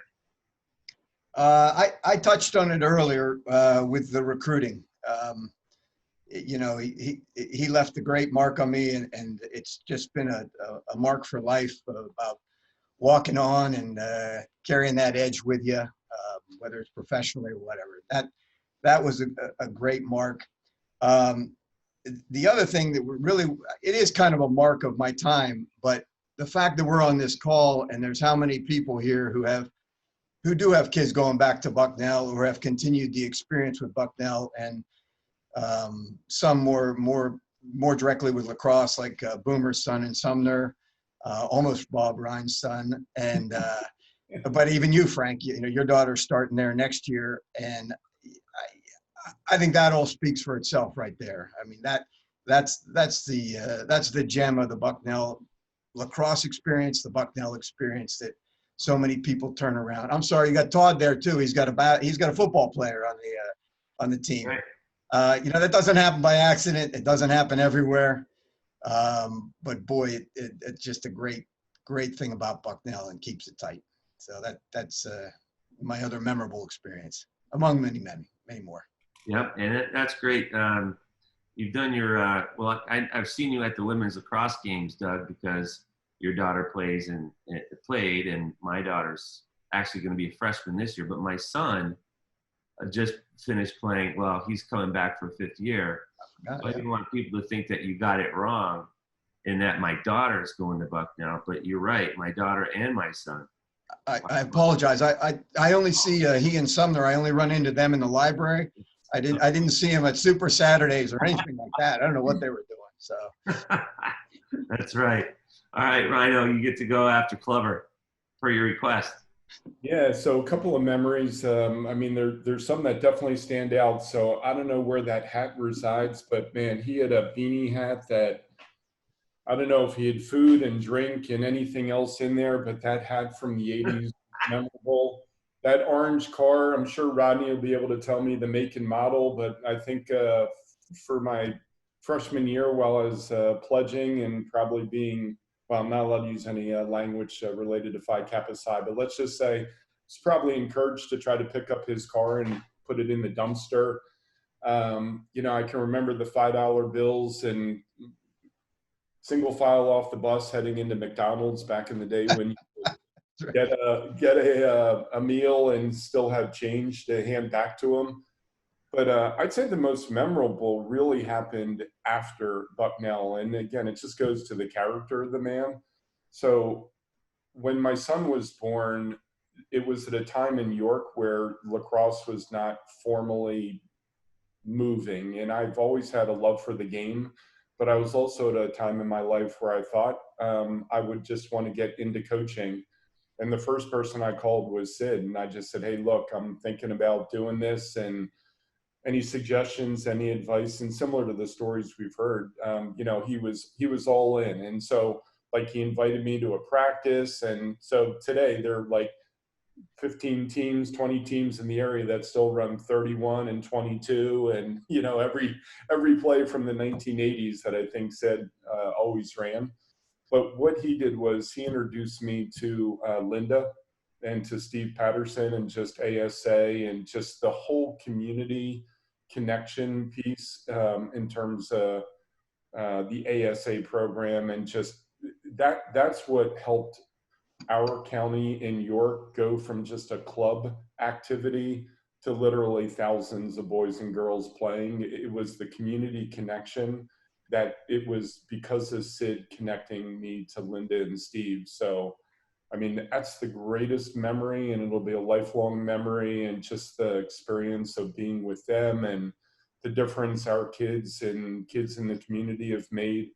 I touched on it earlier with the recruiting. He left a great mark on me, and it's just been a mark for life about walking on and carrying that edge with you, whether it's professionally or whatever. That was a great mark. The other thing that it is kind of a mark of my time, but the fact that we're on this call and there's how many people here who do have kids going back to Bucknell or have continued the experience with Bucknell, and some more more directly with lacrosse, like Boomer's son in Sumner, almost Bob Ryan's son. And, but even you, Frank, you know, your daughter's starting there next year. And I think that all speaks for itself right there. I mean, that's the gem of the Bucknell lacrosse experience, the Bucknell experience that so many people turn around. I'm sorry, you got Todd there too. He's got a football player on the team. Right. You know, that doesn't happen by accident. It doesn't happen everywhere. But boy, it's just a great thing about Bucknell, and keeps it tight. So that's my other memorable experience, among many more. Yep, and that's great. You've done your well. I've seen you at the women's lacrosse games, Doug, because your daughter played, and my daughter's actually going to be a freshman this year. But my son just finished playing. Well, he's coming back for 5th year. I didn't want people to think that you got it wrong, and that my daughter's going to Bucknell. But you're right, my daughter and my son. I apologize. I only see he and Sumner. I only run into them in the library. I didn't see him at Super Saturdays or anything like that. I don't know what they were doing. So That's right. All right, Rhino, you get to go after Claber for your request. Yeah, so a couple of memories. I mean, there's some that definitely stand out. So I don't know where that hat resides, but man, he had a beanie hat that, I don't know if he had food and drink and anything else in there, but that hat from the 80s, memorable. That orange car, I'm sure Rodney will be able to tell me the make and model, but I think for my freshman year while I was pledging and probably being, well, I'm not allowed to use any language related to Phi Kappa Psi, but let's just say it's probably encouraged to try to pick up his car and put it in the dumpster. You know, I can remember the $5 bills and single file off the bus heading into McDonald's back in the day when you could get a meal and still have change to hand back to them. But I'd say the most memorable really happened after Bucknell. And again, it just goes to the character of the man. So when my son was born, it was at a time in York where lacrosse was not formally moving. And I've always had a love for the game, but I was also at a time in my life where I thought I would just want to get into coaching. And the first person I called was Sid. And I just said, hey, look, I'm thinking about doing this, and any suggestions, any advice. And similar to the stories we've heard, you know, he was all in. And so like he invited me to a practice. And so today there are like 15 teams, 20 teams in the area that still run 31 and 22. And, you know, every play from the 1980s that I think Sid always ran. But what he did was he introduced me to Linda and to Steve Patterson and just ASA and just the whole community connection piece in terms of the ASA program. And just that's what helped our county in York go from just a club activity to literally thousands of boys and girls playing. It was the community connection that it was because of Sid connecting me to Linda and Steve. So, I mean, that's the greatest memory, and it'll be a lifelong memory, and just the experience of being with them and the difference our kids and kids in the community have made.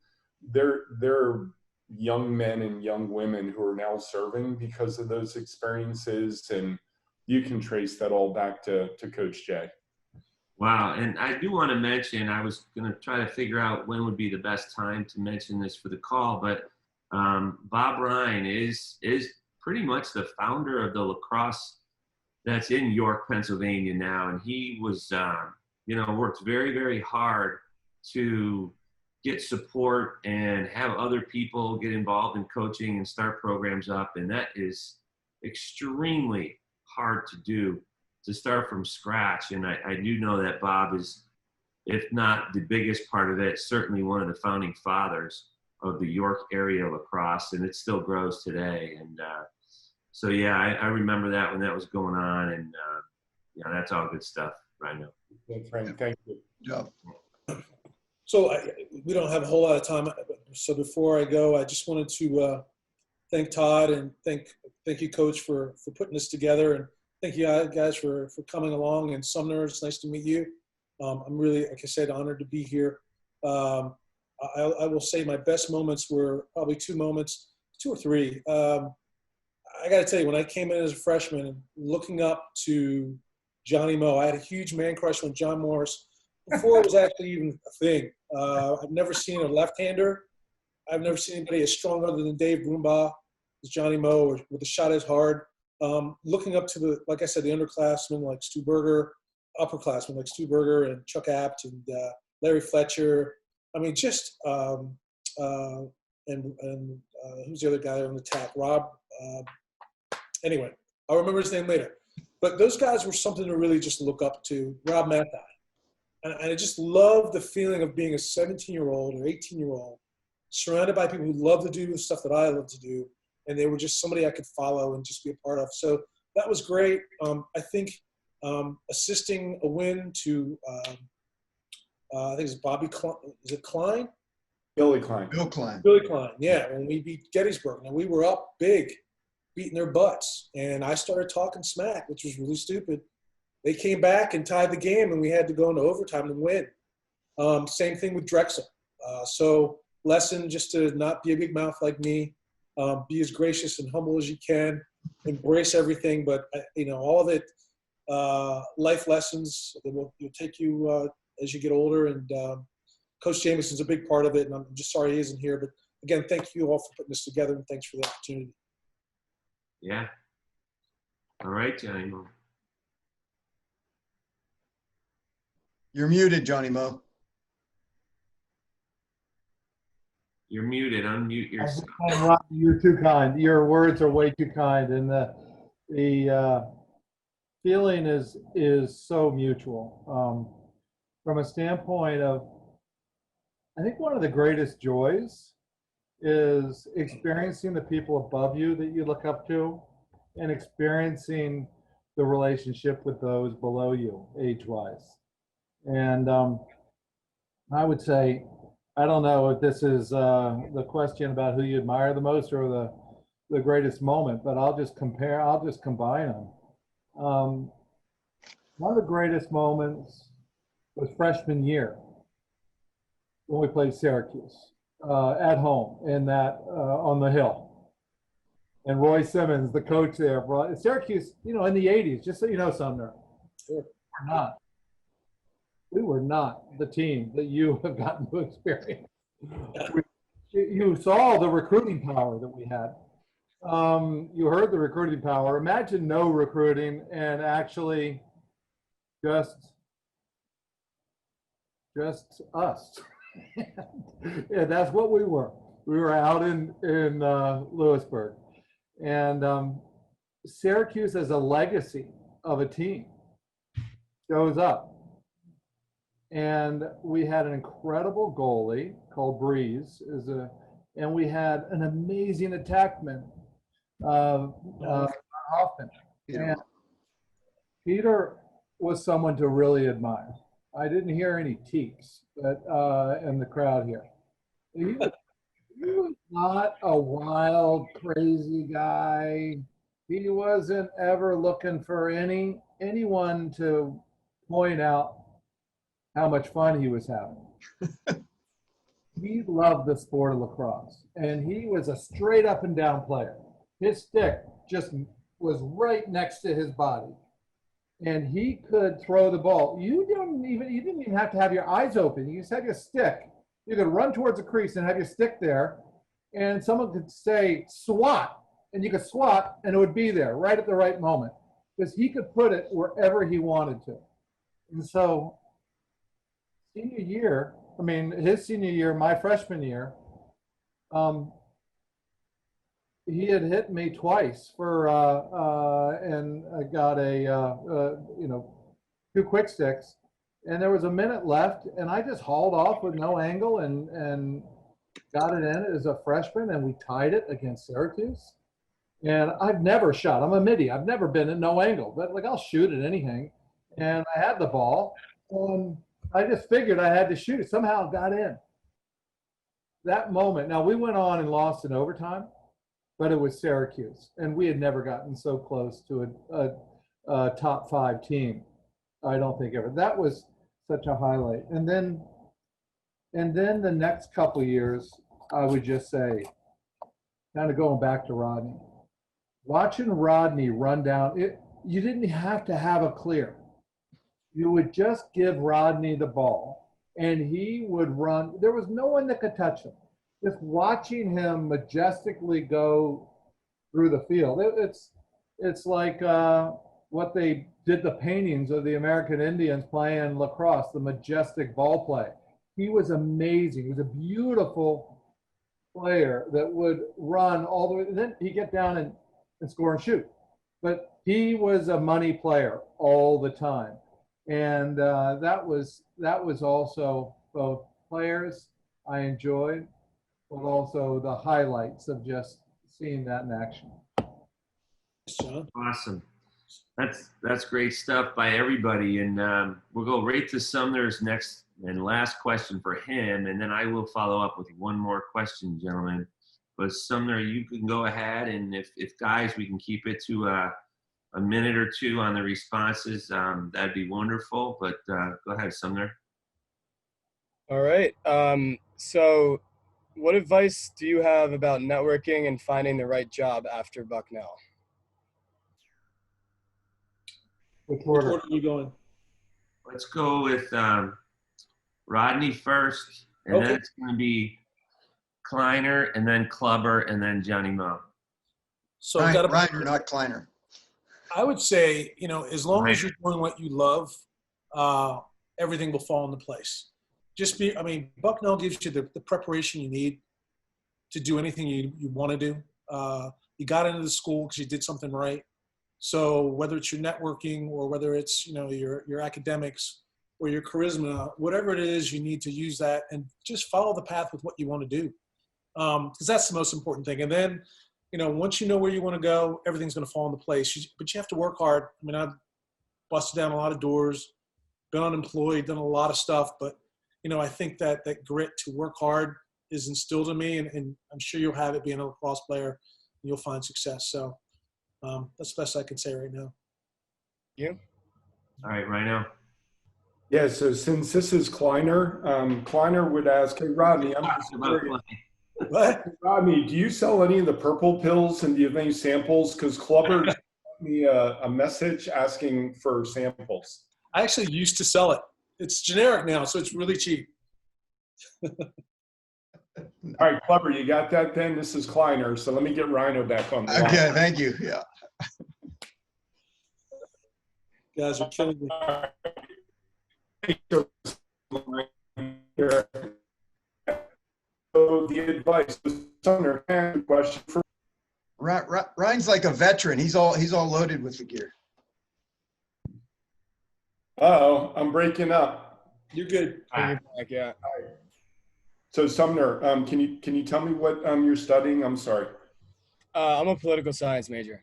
They're young men and young women who are now serving because of those experiences, and you can trace that all back to Coach Jay. Wow, and I do want to mention, I was going to try to figure out when would be the best time to mention this for the call, but Bob Ryan is pretty much the founder of the lacrosse that's in York, Pennsylvania now, and he was, you know, worked very, very hard to get support and have other people get involved in coaching and start programs up, and that is extremely hard to do, to start from scratch. And I do know that Bob is, if not the biggest part of it, certainly one of the founding fathers of the York area lacrosse, and it still grows today. And so, yeah, I remember that when that was going on, and yeah, that's all good stuff right now. Thank you. Yeah. So we don't have a whole lot of time. So before I go, I just wanted to thank Todd and thank you, Coach, for putting this together, and thank you guys for coming along. And Sumner, it's nice to meet you. I'm really, like I said, honored to be here. I will say my best moments were probably two or three. I got to tell you, when I came in as a freshman and looking up to Johnny Moe, I had a huge man crush on John Morris before it was actually even a thing. I've never seen a left-hander. I've never seen anybody as strong other than Dave Broombaugh as Johnny Moe, or with a shot as hard. Looking up to like I said, the underclassmen like Stu Berger, upperclassmen like Stu Berger and Chuck Apt and Larry Fletcher. I mean, just and who's the other guy on the attack? Rob. Anyway, I'll remember his name later. But those guys were something to really just look up to. Rob Mathai. And I just love the feeling of being a 17-year-old or 18-year-old surrounded by people who love to do the stuff that I love to do. And they were just somebody I could follow and just be a part of. So that was great. I think assisting a win to, I think it's Bobby Klein. Is it Klein? Billy Klein. Bill Klein. Billy Klein, yeah. When we beat Gettysburg. Now, we were up big, beating their butts. And I started talking smack, which was really stupid. They came back and tied the game, and we had to go into overtime and win. Same thing with Drexel. So lesson just to not be a big mouth like me. Be as gracious and humble as you can. Embrace everything. But, all of it, life lessons that will take you as you get older. And Coach Jameson's a big part of it, and I'm just sorry he isn't here. But, again, thank you all for putting this together, and thanks for the opportunity. Yeah. All right, Johnny Moe. You're muted, Johnny Moe. You're muted. Unmute yourself. Rodney, you're too kind. Your words are way too kind, and the feeling is so mutual. From a standpoint of, I think one of the greatest joys is experiencing the people above you that you look up to, and experiencing the relationship with those below you, age-wise. And I would say, I don't know if this is the question about who you admire the most or the greatest moment, but I'll just combine them. One of the greatest moments was freshman year when we played Syracuse at home in that on the Hill. And Roy Simmons, the coach there, Syracuse, in the 80s, just so you know, Sumner, we were not the team that you have gotten to experience. You saw the recruiting power that we had. You heard the recruiting power. Imagine no recruiting and actually just us. Yeah, that's what we were. We were out in Lewisburg. And Syracuse as a legacy of a team shows up. And we had an incredible goalie called Breeze, and we had an amazing attackman, Hoffman. And Peter was someone to really admire. I didn't hear any teaks, but in the crowd here. He was not a wild, crazy guy. He wasn't ever looking for anyone to point out how much fun he was having. He loved the sport of lacrosse, and he was a straight up and down player. His stick just was right next to his body, and he could throw the ball. You didn't even have to have your eyes open. You just had your stick. You could run towards the crease and have your stick there, and someone could say swat, and you could swat, and it would be there right at the right moment, because he could put it wherever he wanted to. And so senior year, his senior year, my freshman year, he had hit me twice and I got two quick sticks, and there was a minute left, and I just hauled off with no angle and got it in as a freshman, and we tied it against Syracuse. And I've never shot. I'm a midi. I've never been in no angle, but I'll shoot at anything. And I had the ball, and I just figured I had to shoot it. Somehow it got in. That moment. Now, we went on and lost in overtime, but it was Syracuse, and we had never gotten so close to a top 5 team. I don't think ever. That was such a highlight. And then And then the next couple years, I would just say, kind of going back to Rodney, watching Rodney run down, you didn't have to have a clear. You would just give Rodney the ball and he would run. There was no one that could touch him. Just watching him majestically go through the field. It's like what they did, the paintings of the American Indians playing lacrosse, the majestic ball play. He was amazing. He was a beautiful player that would run all the way. And then he'd get down and score and shoot. But he was a money player all the time. And that was also both players I enjoyed, but also the highlights of just seeing that in action. Awesome. That's great stuff by everybody. And we'll go right to Sumner's next and last question for him. And then I will follow up with one more question, gentlemen. But Sumner, you can go ahead. And if guys, we can keep it to a minute or two on the responses. That'd be wonderful. But go ahead, Sumner. All right. So what advice do you have about networking and finding the right job after Bucknell? Which order are you going? Let's go with Rodney first, and then it's going to be Kleiner, and then Claber, and then Johnny Moe. So Reiner, not Kleiner. I would say, as long as you're doing what you love, everything will fall into place. Bucknell gives you the preparation you need to do anything you want to do. You got into the school because you did something right. So whether it's your networking or whether it's, your academics or your charisma, whatever it is, you need to use that and just follow the path with what you want to do. Because that's the most important thing. And then, once you know where you want to go, everything's going to fall into place. But you have to work hard. I've busted down a lot of doors, been unemployed, done a lot of stuff. But, I think that grit to work hard is instilled in me. And I'm sure you'll have it being a lacrosse player and you'll find success. So that's the best I can say right now. You? All right, Rhino. Yeah, so since this is Kleiner, Kleiner would ask, hey, Rodney, I'm just curious. What? Rodney, do you sell any of the purple pills and do you have any samples? Because Claber sent me a message asking for samples. I actually used to sell it. It's generic now, so it's really cheap. All right, Claber, you got that then? This is Kleiner, so let me get Rhino back on the line. Okay, thank you. Yeah. You guys are killing me. So the advice was Sumner, question for Ryan's like a veteran. He's all loaded with the gear. Uh-oh, I'm breaking up. You're good. Yeah. So Sumner, can you tell me what you're studying? I'm sorry. I'm a political science major.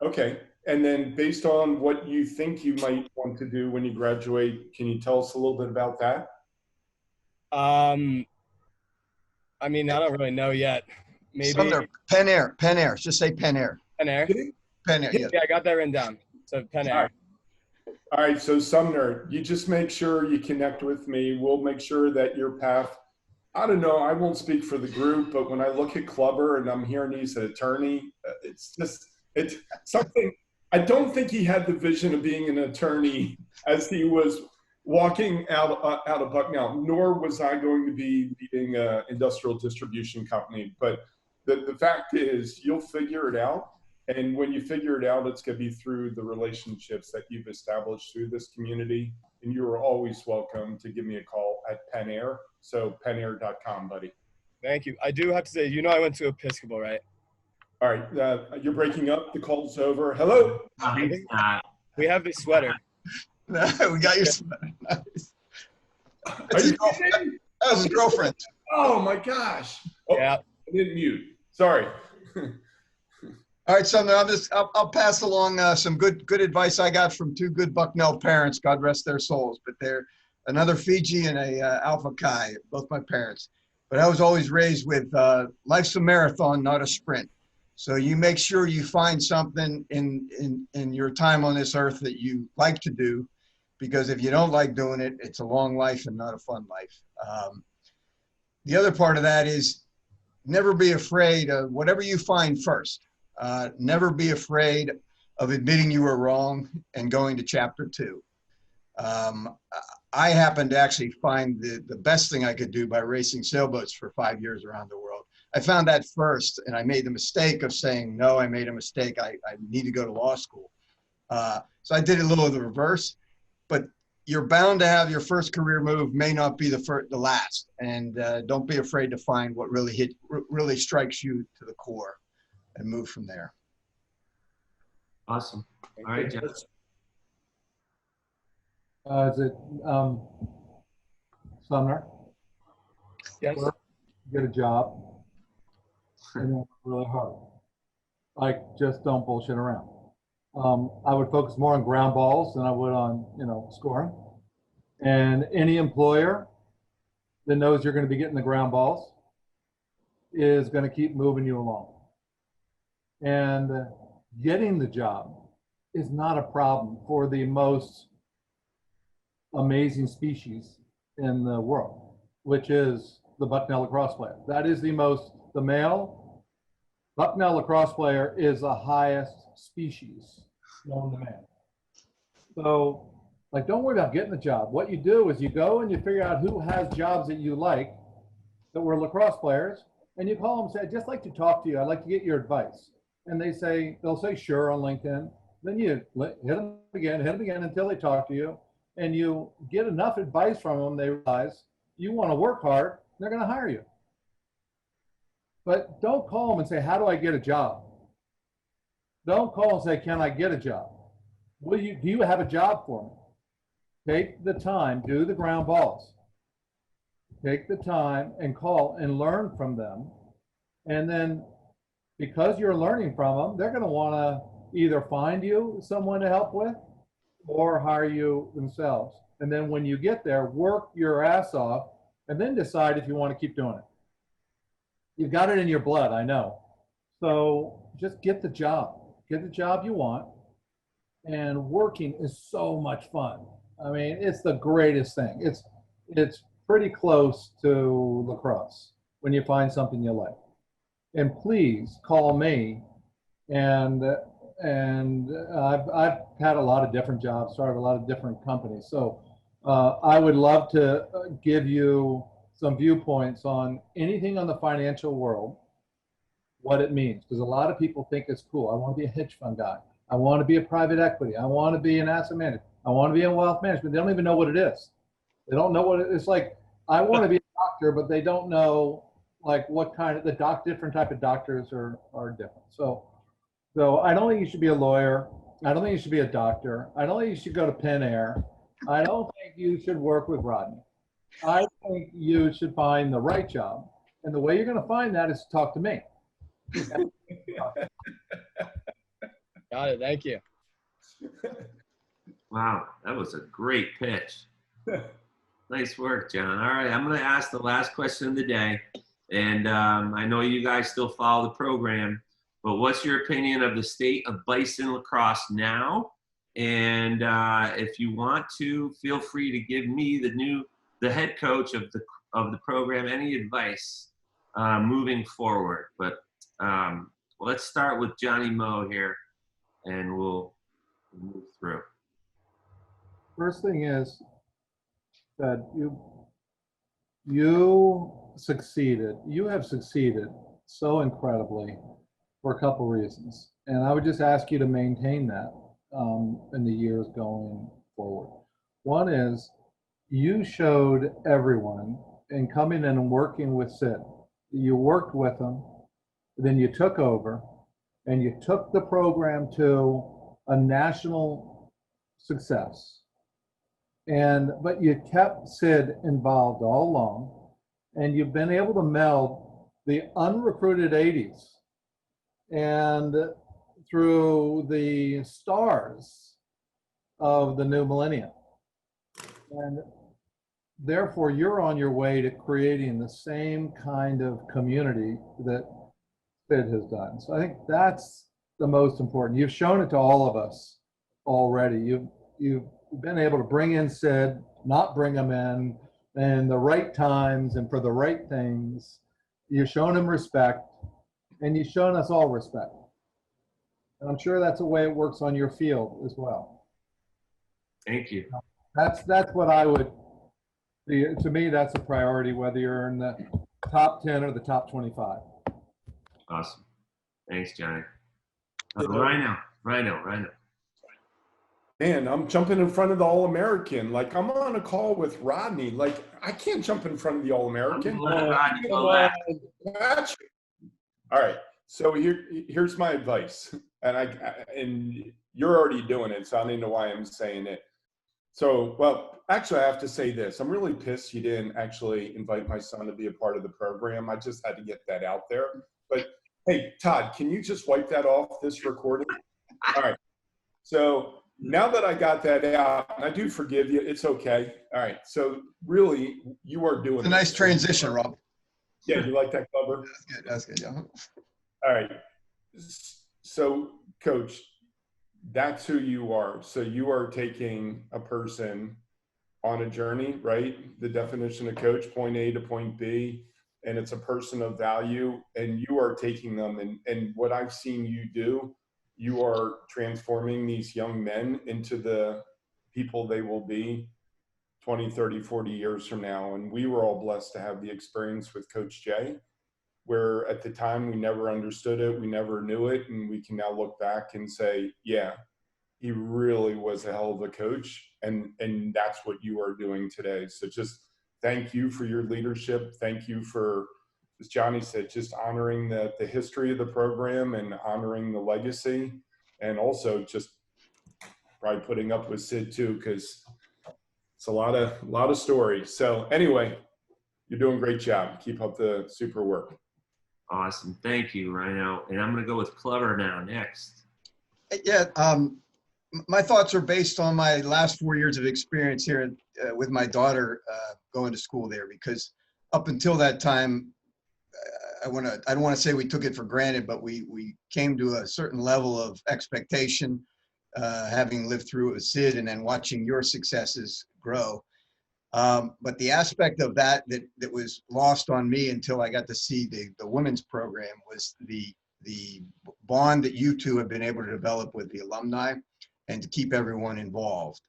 Okay. And then based on what you think you might want to do when you graduate, can you tell us a little bit about that? I don't really know yet. Maybe Sumner, Penn Air. Just say Penn Air. Penn Air. Penn Air. Yeah. Yeah, I got that written down. So Penn Air. All right. So Sumner, you just make sure you connect with me. We'll make sure that your path, I don't know, I won't speak for the group, but when I look at Claber and I'm hearing he's an attorney, it's something. I don't think he had the vision of being an attorney as he was walking out of Bucknell, nor was I going to be leading an industrial distribution company. But the fact is, you'll figure it out. And when you figure it out, it's going to be through the relationships that you've established through this community. And you are always welcome to give me a call at Penn Air. So pennair.com, buddy. Thank you. I do have to say, I went to Episcopal, right? All right. You're breaking up. The call's over. Hello? We have this sweater. We got your sweater. Nice. Are you kidding? That was his girlfriend. Oh, my gosh. Oh, Yeah. I didn't mute. Sorry. All right, Sumner, I'll pass along some good advice I got from two good Bucknell parents, God rest their souls. But they're another Fiji and a Alpha Chi, both my parents. But I was always raised with life's a marathon, not a sprint. So you make sure you find something in your time on this earth that you like to do, because if you don't like doing it, it's a long life and not a fun life. the other part of that is never be afraid of whatever you find first. Never be afraid of admitting you were wrong and going to chapter 2. I happened to actually find the best thing I could do by racing sailboats for 5 years around the world. I found that first, and I made the mistake of saying, no, I made a mistake. I need to go to law school. So I did a little of the reverse, but you're bound to have your first career move may not be the last. And don't be afraid to find what really strikes you to the core and move from there. Awesome. All right, Jeff. Is it Sumner? Yes. Work, get a job, and work really hard. Like, just don't bullshit around. I would focus more on ground balls than I would on, scoring. And any employer that knows you're going to be getting the ground balls is going to keep moving you along. And getting the job is not a problem for the most amazing species in the world, which is the Bucknell lacrosse player. That is the male Bucknell lacrosse player is the highest species known to man. So, like, don't worry about getting the job. What you do is you go and you figure out who has jobs that you like that were lacrosse players, and you call them and say, I'd just like to talk to you. I'd like to get your advice. And they'll say sure on LinkedIn. Then you hit them again until they talk to you. And you get enough advice from them, they realize you want to work hard, they're going to hire you. But don't call them and say, how do I get a job? Don't call and say, can I get a job? Do you have a job for me? Take the time, do the ground balls. Take the time and call and learn from them. And then because you're learning from them, they're going to want to either find you someone to help with or hire you themselves. And then when you get there, work your ass off and then decide if you want to keep doing it. You've got it in your blood, I know. So just get the job. Get the job you want. And working is so much fun. I mean, it's the greatest thing. It's pretty close to lacrosse when you find something you like. And please call me. And I've had a lot of different jobs, started a lot of different companies. So I would love to give you some viewpoints on anything on the financial world, what it means. Because a lot of people think it's cool. I want to be a hedge fund guy. I want to be a private equity. I want to be an asset manager. I want to be in wealth management. They don't even know what it is. They don't know what it's like. I want to be a doctor, but they don't know like what kind of different type of doctors are different. So I don't think you should be a lawyer. I don't think you should be a doctor. I don't think you should go to Penn Air. I don't think you should work with Rodney. I think you should find the right job. And the way you're going to find that is to talk to me. Got it. Thank you. Wow, that was a great pitch. Nice work, John. All right, I'm going to ask the last question of the day. And I know you guys still follow the program, but what's your opinion of the state of Bison lacrosse now? And if you want to, feel free to give me, the head coach of the program, any advice moving forward. But let's start with Johnny Moe here, and we'll move through. First thing is that you succeeded. You have succeeded so incredibly for a couple reasons. And I would just ask you to maintain that in the years going forward. One is you showed everyone in coming in and working with Sid. You worked with him, then you took over, and you took the program to a national success. But you kept Sid involved all along, and you've been able to meld the unrecruited 80s and through the stars of the new millennium. And therefore, you're on your way to creating the same kind of community that Sid has done. So I think that's the most important. You've shown it to all of us already. You've been able to bring in Sid, not bring him in and the right times and for the right things. You've shown them respect, and you've shown us all respect. And I'm sure that's the way it works on your field as well. Thank you. That's what I would, to me, that's a priority, whether you're in the top 10 or the top 25. Awesome. Thanks, Johnny. Yeah. Rhino. Man, I'm jumping in front of the All-American. Like, I'm on a call with Rodney. Like, I can't jump in front of the All-American. All right. So here's my advice. And you're already doing it, so I don't even know why I'm saying it. So, well, actually, I have to say this. I'm really pissed you didn't actually invite my son to be a part of the program. I just had to get that out there. But, hey, Todd, can you just wipe that off this recording? All right. So now that I got that out, and I do forgive you, it's okay. All right. So really, you are doing It's a nice transition, Rob. Yeah, you like that cover? That's good, yeah. All right. So, Coach, that's who you are. So you are taking a person on a journey, right? The definition of coach, point A to point B, and it's a person of value, and you are taking them. And what I've seen you do, you are transforming these young men into the people they will be 20, 30, 40 years from now. And we were all blessed to have the experience with Coach Jay, where at the time we never understood it, we never knew it, and we can now look back and say, yeah, he really was a hell of a coach, and that's what you are doing today. So just thank you for your leadership. Thank you for, as Johnny said, just honoring the history of the program and honoring the legacy, and also just probably putting up with Sid too, because it's a lot of stories. So anyway, you're doing a great job. Keep up the super work. Awesome. Thank you, Rhino. And I'm going to go with Claber now next. Yeah, my thoughts are based on my last 4 years of experience here with my daughter going to school there, because up until that time, I don't want to say we took it for granted, but we came to a certain level of expectation, having lived through it with Sid and then watching your successes grow. But the aspect of that was lost on me until I got to see the women's program was the bond that you two have been able to develop with the alumni and to keep everyone involved.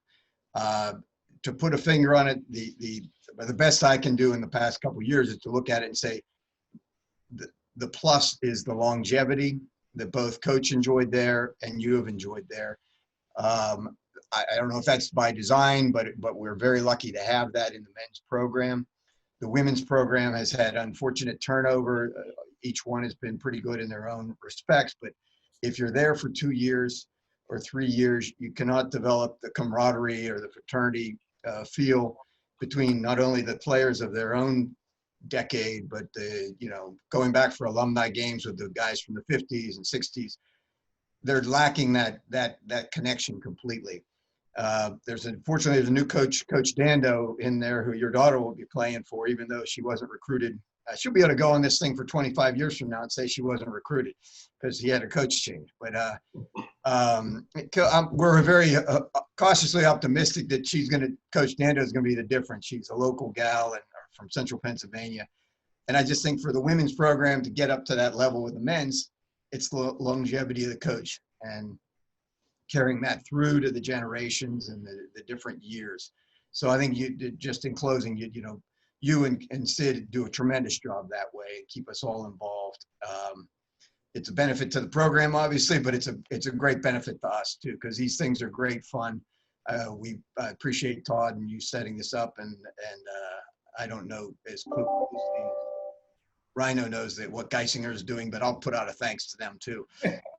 To put a finger on it, the best I can do in the past couple of years is to look at it and say, the plus is the longevity that both Coach enjoyed there and you have enjoyed there. I don't know if that's by design, but we're very lucky to have that in the men's program. The women's program has had unfortunate turnover. Each one has been pretty good in their own respects, but if you're there for 2 years or 3 years, you cannot develop the camaraderie or the fraternity feel between not only the players of their own decade, but going back for alumni games with the guys from the 50s and 60s. They're lacking that connection completely. Unfortunately, there's a new coach, Coach Dando, in there who your daughter will be playing for, even though she wasn't recruited. She'll be able to go on this thing for 25 years from now and say she wasn't recruited because he had a coach change. But we're very cautiously optimistic that Coach Dando is going to be the difference. She's a local gal and from Central Pennsylvania. And I just think for the women's program to get up to that level with the men's, it's the longevity of the coach and carrying that through to the generations and the different years. So I think just in closing, you and Sid do a tremendous job that way and keep us all involved. It's a benefit to the program, obviously, but it's a great benefit to us too, because these things are great fun. We appreciate Todd and you setting this up, and I don't know as Rhino knows that what Geisinger is doing, but I'll put out a thanks to them too.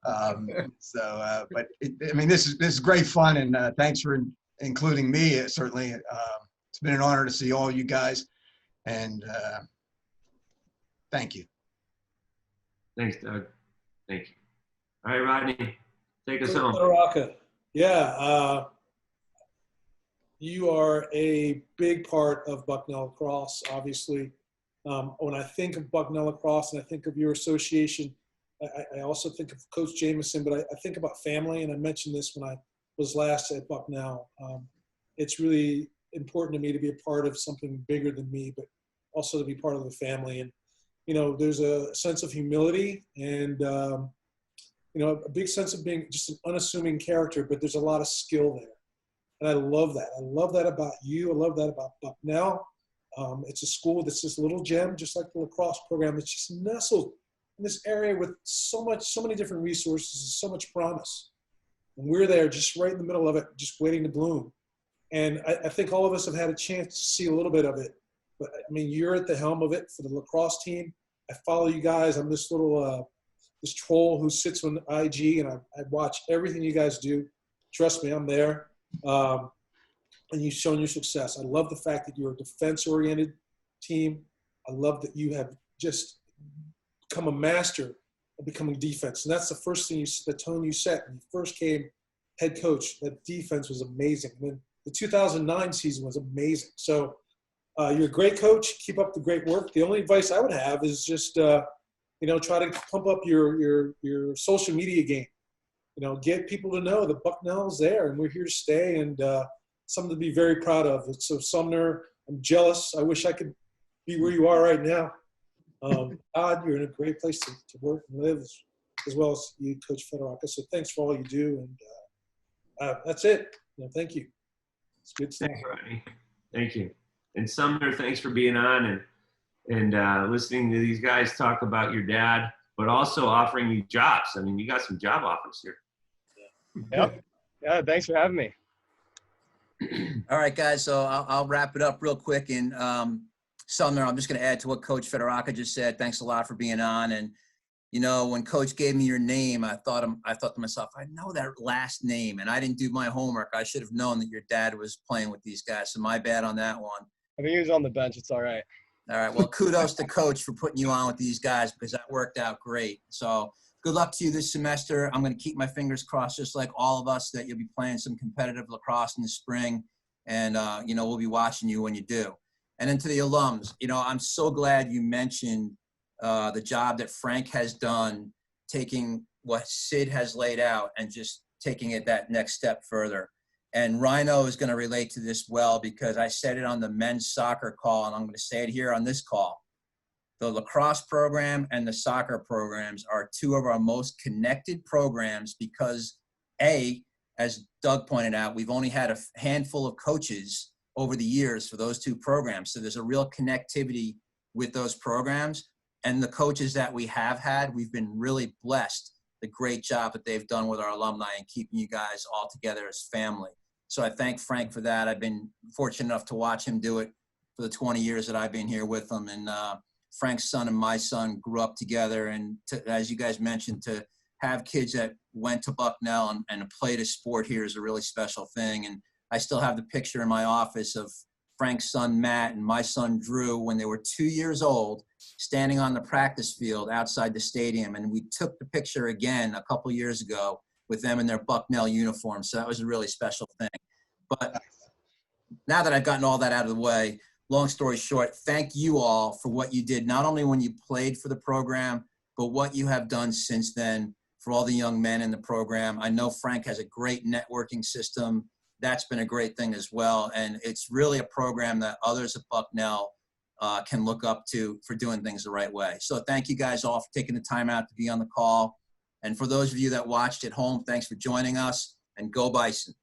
But this is great fun, and thanks for including me. Certainly, it's been an honor to see all you guys, and thank you. Thanks, Doug. Thank you. All right, Rodney, take us home. Yeah, you are a big part of Bucknell Lacrosse, obviously. When I think of Bucknell Lacrosse and I think of your association, I also think of Coach Jameson, but I think about family, and I mentioned this when I was last at Bucknell. It's really important to me to be a part of something bigger than me, but also to be part of the family. And, you know, there's a sense of humility and, you know, a big sense of being just an unassuming character, but there's a lot of skill there. And I love that. I love that about you. I love that about Bucknell. It's a school that's this little gem, just like the lacrosse program. It's just nestled in this area with so many different resources, so much promise. And we're there just right in the middle of it, just waiting to bloom. And I think all of us have had a chance to see a little bit of it. But I mean, you're at the helm of it for the lacrosse team. I follow you guys. I'm this little, this troll who sits on IG, and I watch everything you guys do. Trust me, I'm there. And you've shown your success. I love the fact that you're a defense-oriented team. I love that you have just become a master of becoming defense. And that's the first thing, the tone you set when you first came head coach. That defense was amazing. And then the 2009 season was amazing. So you're a great coach. Keep up the great work. The only advice I would have is just, you know, try to pump up your social media game. You know, get people to know that Bucknell's there and we're here to stay, and something to be very proud of. So Sumner, I'm jealous. I wish I could be where you are right now. Todd, you're in a great place to work and live, as well as you, Coach Federica. So thanks for all you do, and that's it. You know, thank you. It's good stuff. Thanks, Rodney. Thank you. And Sumner, thanks for being on and listening to these guys talk about your dad, but also offering you jobs. I mean, you got some job offers here. Yep. Yeah, thanks for having me. All right, guys, so I'll wrap it up real quick. And Sumner, I'm just going to add to what Coach Federica just said. Thanks a lot for being on. And, you know, when Coach gave me your name, I thought to myself, I know that last name, and I didn't do my homework. I should have known that your dad was playing with these guys, so my bad on that one. I think he was on the bench. It's all right. All right, well, kudos to Coach for putting you on with these guys, because that worked out great. So good luck to you this semester. I'm going to keep my fingers crossed, just like all of us, that you'll be playing some competitive lacrosse in the spring. And, you know, we'll be watching you when you do. And then to the alums, you know, I'm so glad you mentioned the job that Frank has done, taking what Sid has laid out and just taking it that next step further. And Rhino is going to relate to this well, because I said it on the men's soccer call, and I'm going to say it here on this call. The lacrosse program and the soccer programs are two of our most connected programs because, A, as Doug pointed out, we've only had a handful of coaches over the years for those two programs. So there's a real connectivity with those programs. And the coaches that we have had, we've been really blessed, the great job that they've done with our alumni and keeping you guys all together as family. So I thank Frank for that. I've been fortunate enough to watch him do it for the 20 years that I've been here with him. And Frank's son and my son grew up together. And as you guys mentioned, to have kids that went to Bucknell and played a sport here is a really special thing. And I still have the picture in my office of Frank's son, Matt, and my son, Drew, when they were 2 years old, standing on the practice field outside the stadium. And we took the picture again a couple years ago with them in their Bucknell uniforms. So that was a really special thing. But now that I've gotten all that out of the way, long story short, thank you all for what you did, not only when you played for the program, but what you have done since then for all the young men in the program. I know Frank has a great networking system. That's been a great thing as well. And it's really a program that others at Bucknell can look up to for doing things the right way. So thank you guys all for taking the time out to be on the call. And for those of you that watched at home, thanks for joining us, and go Bison.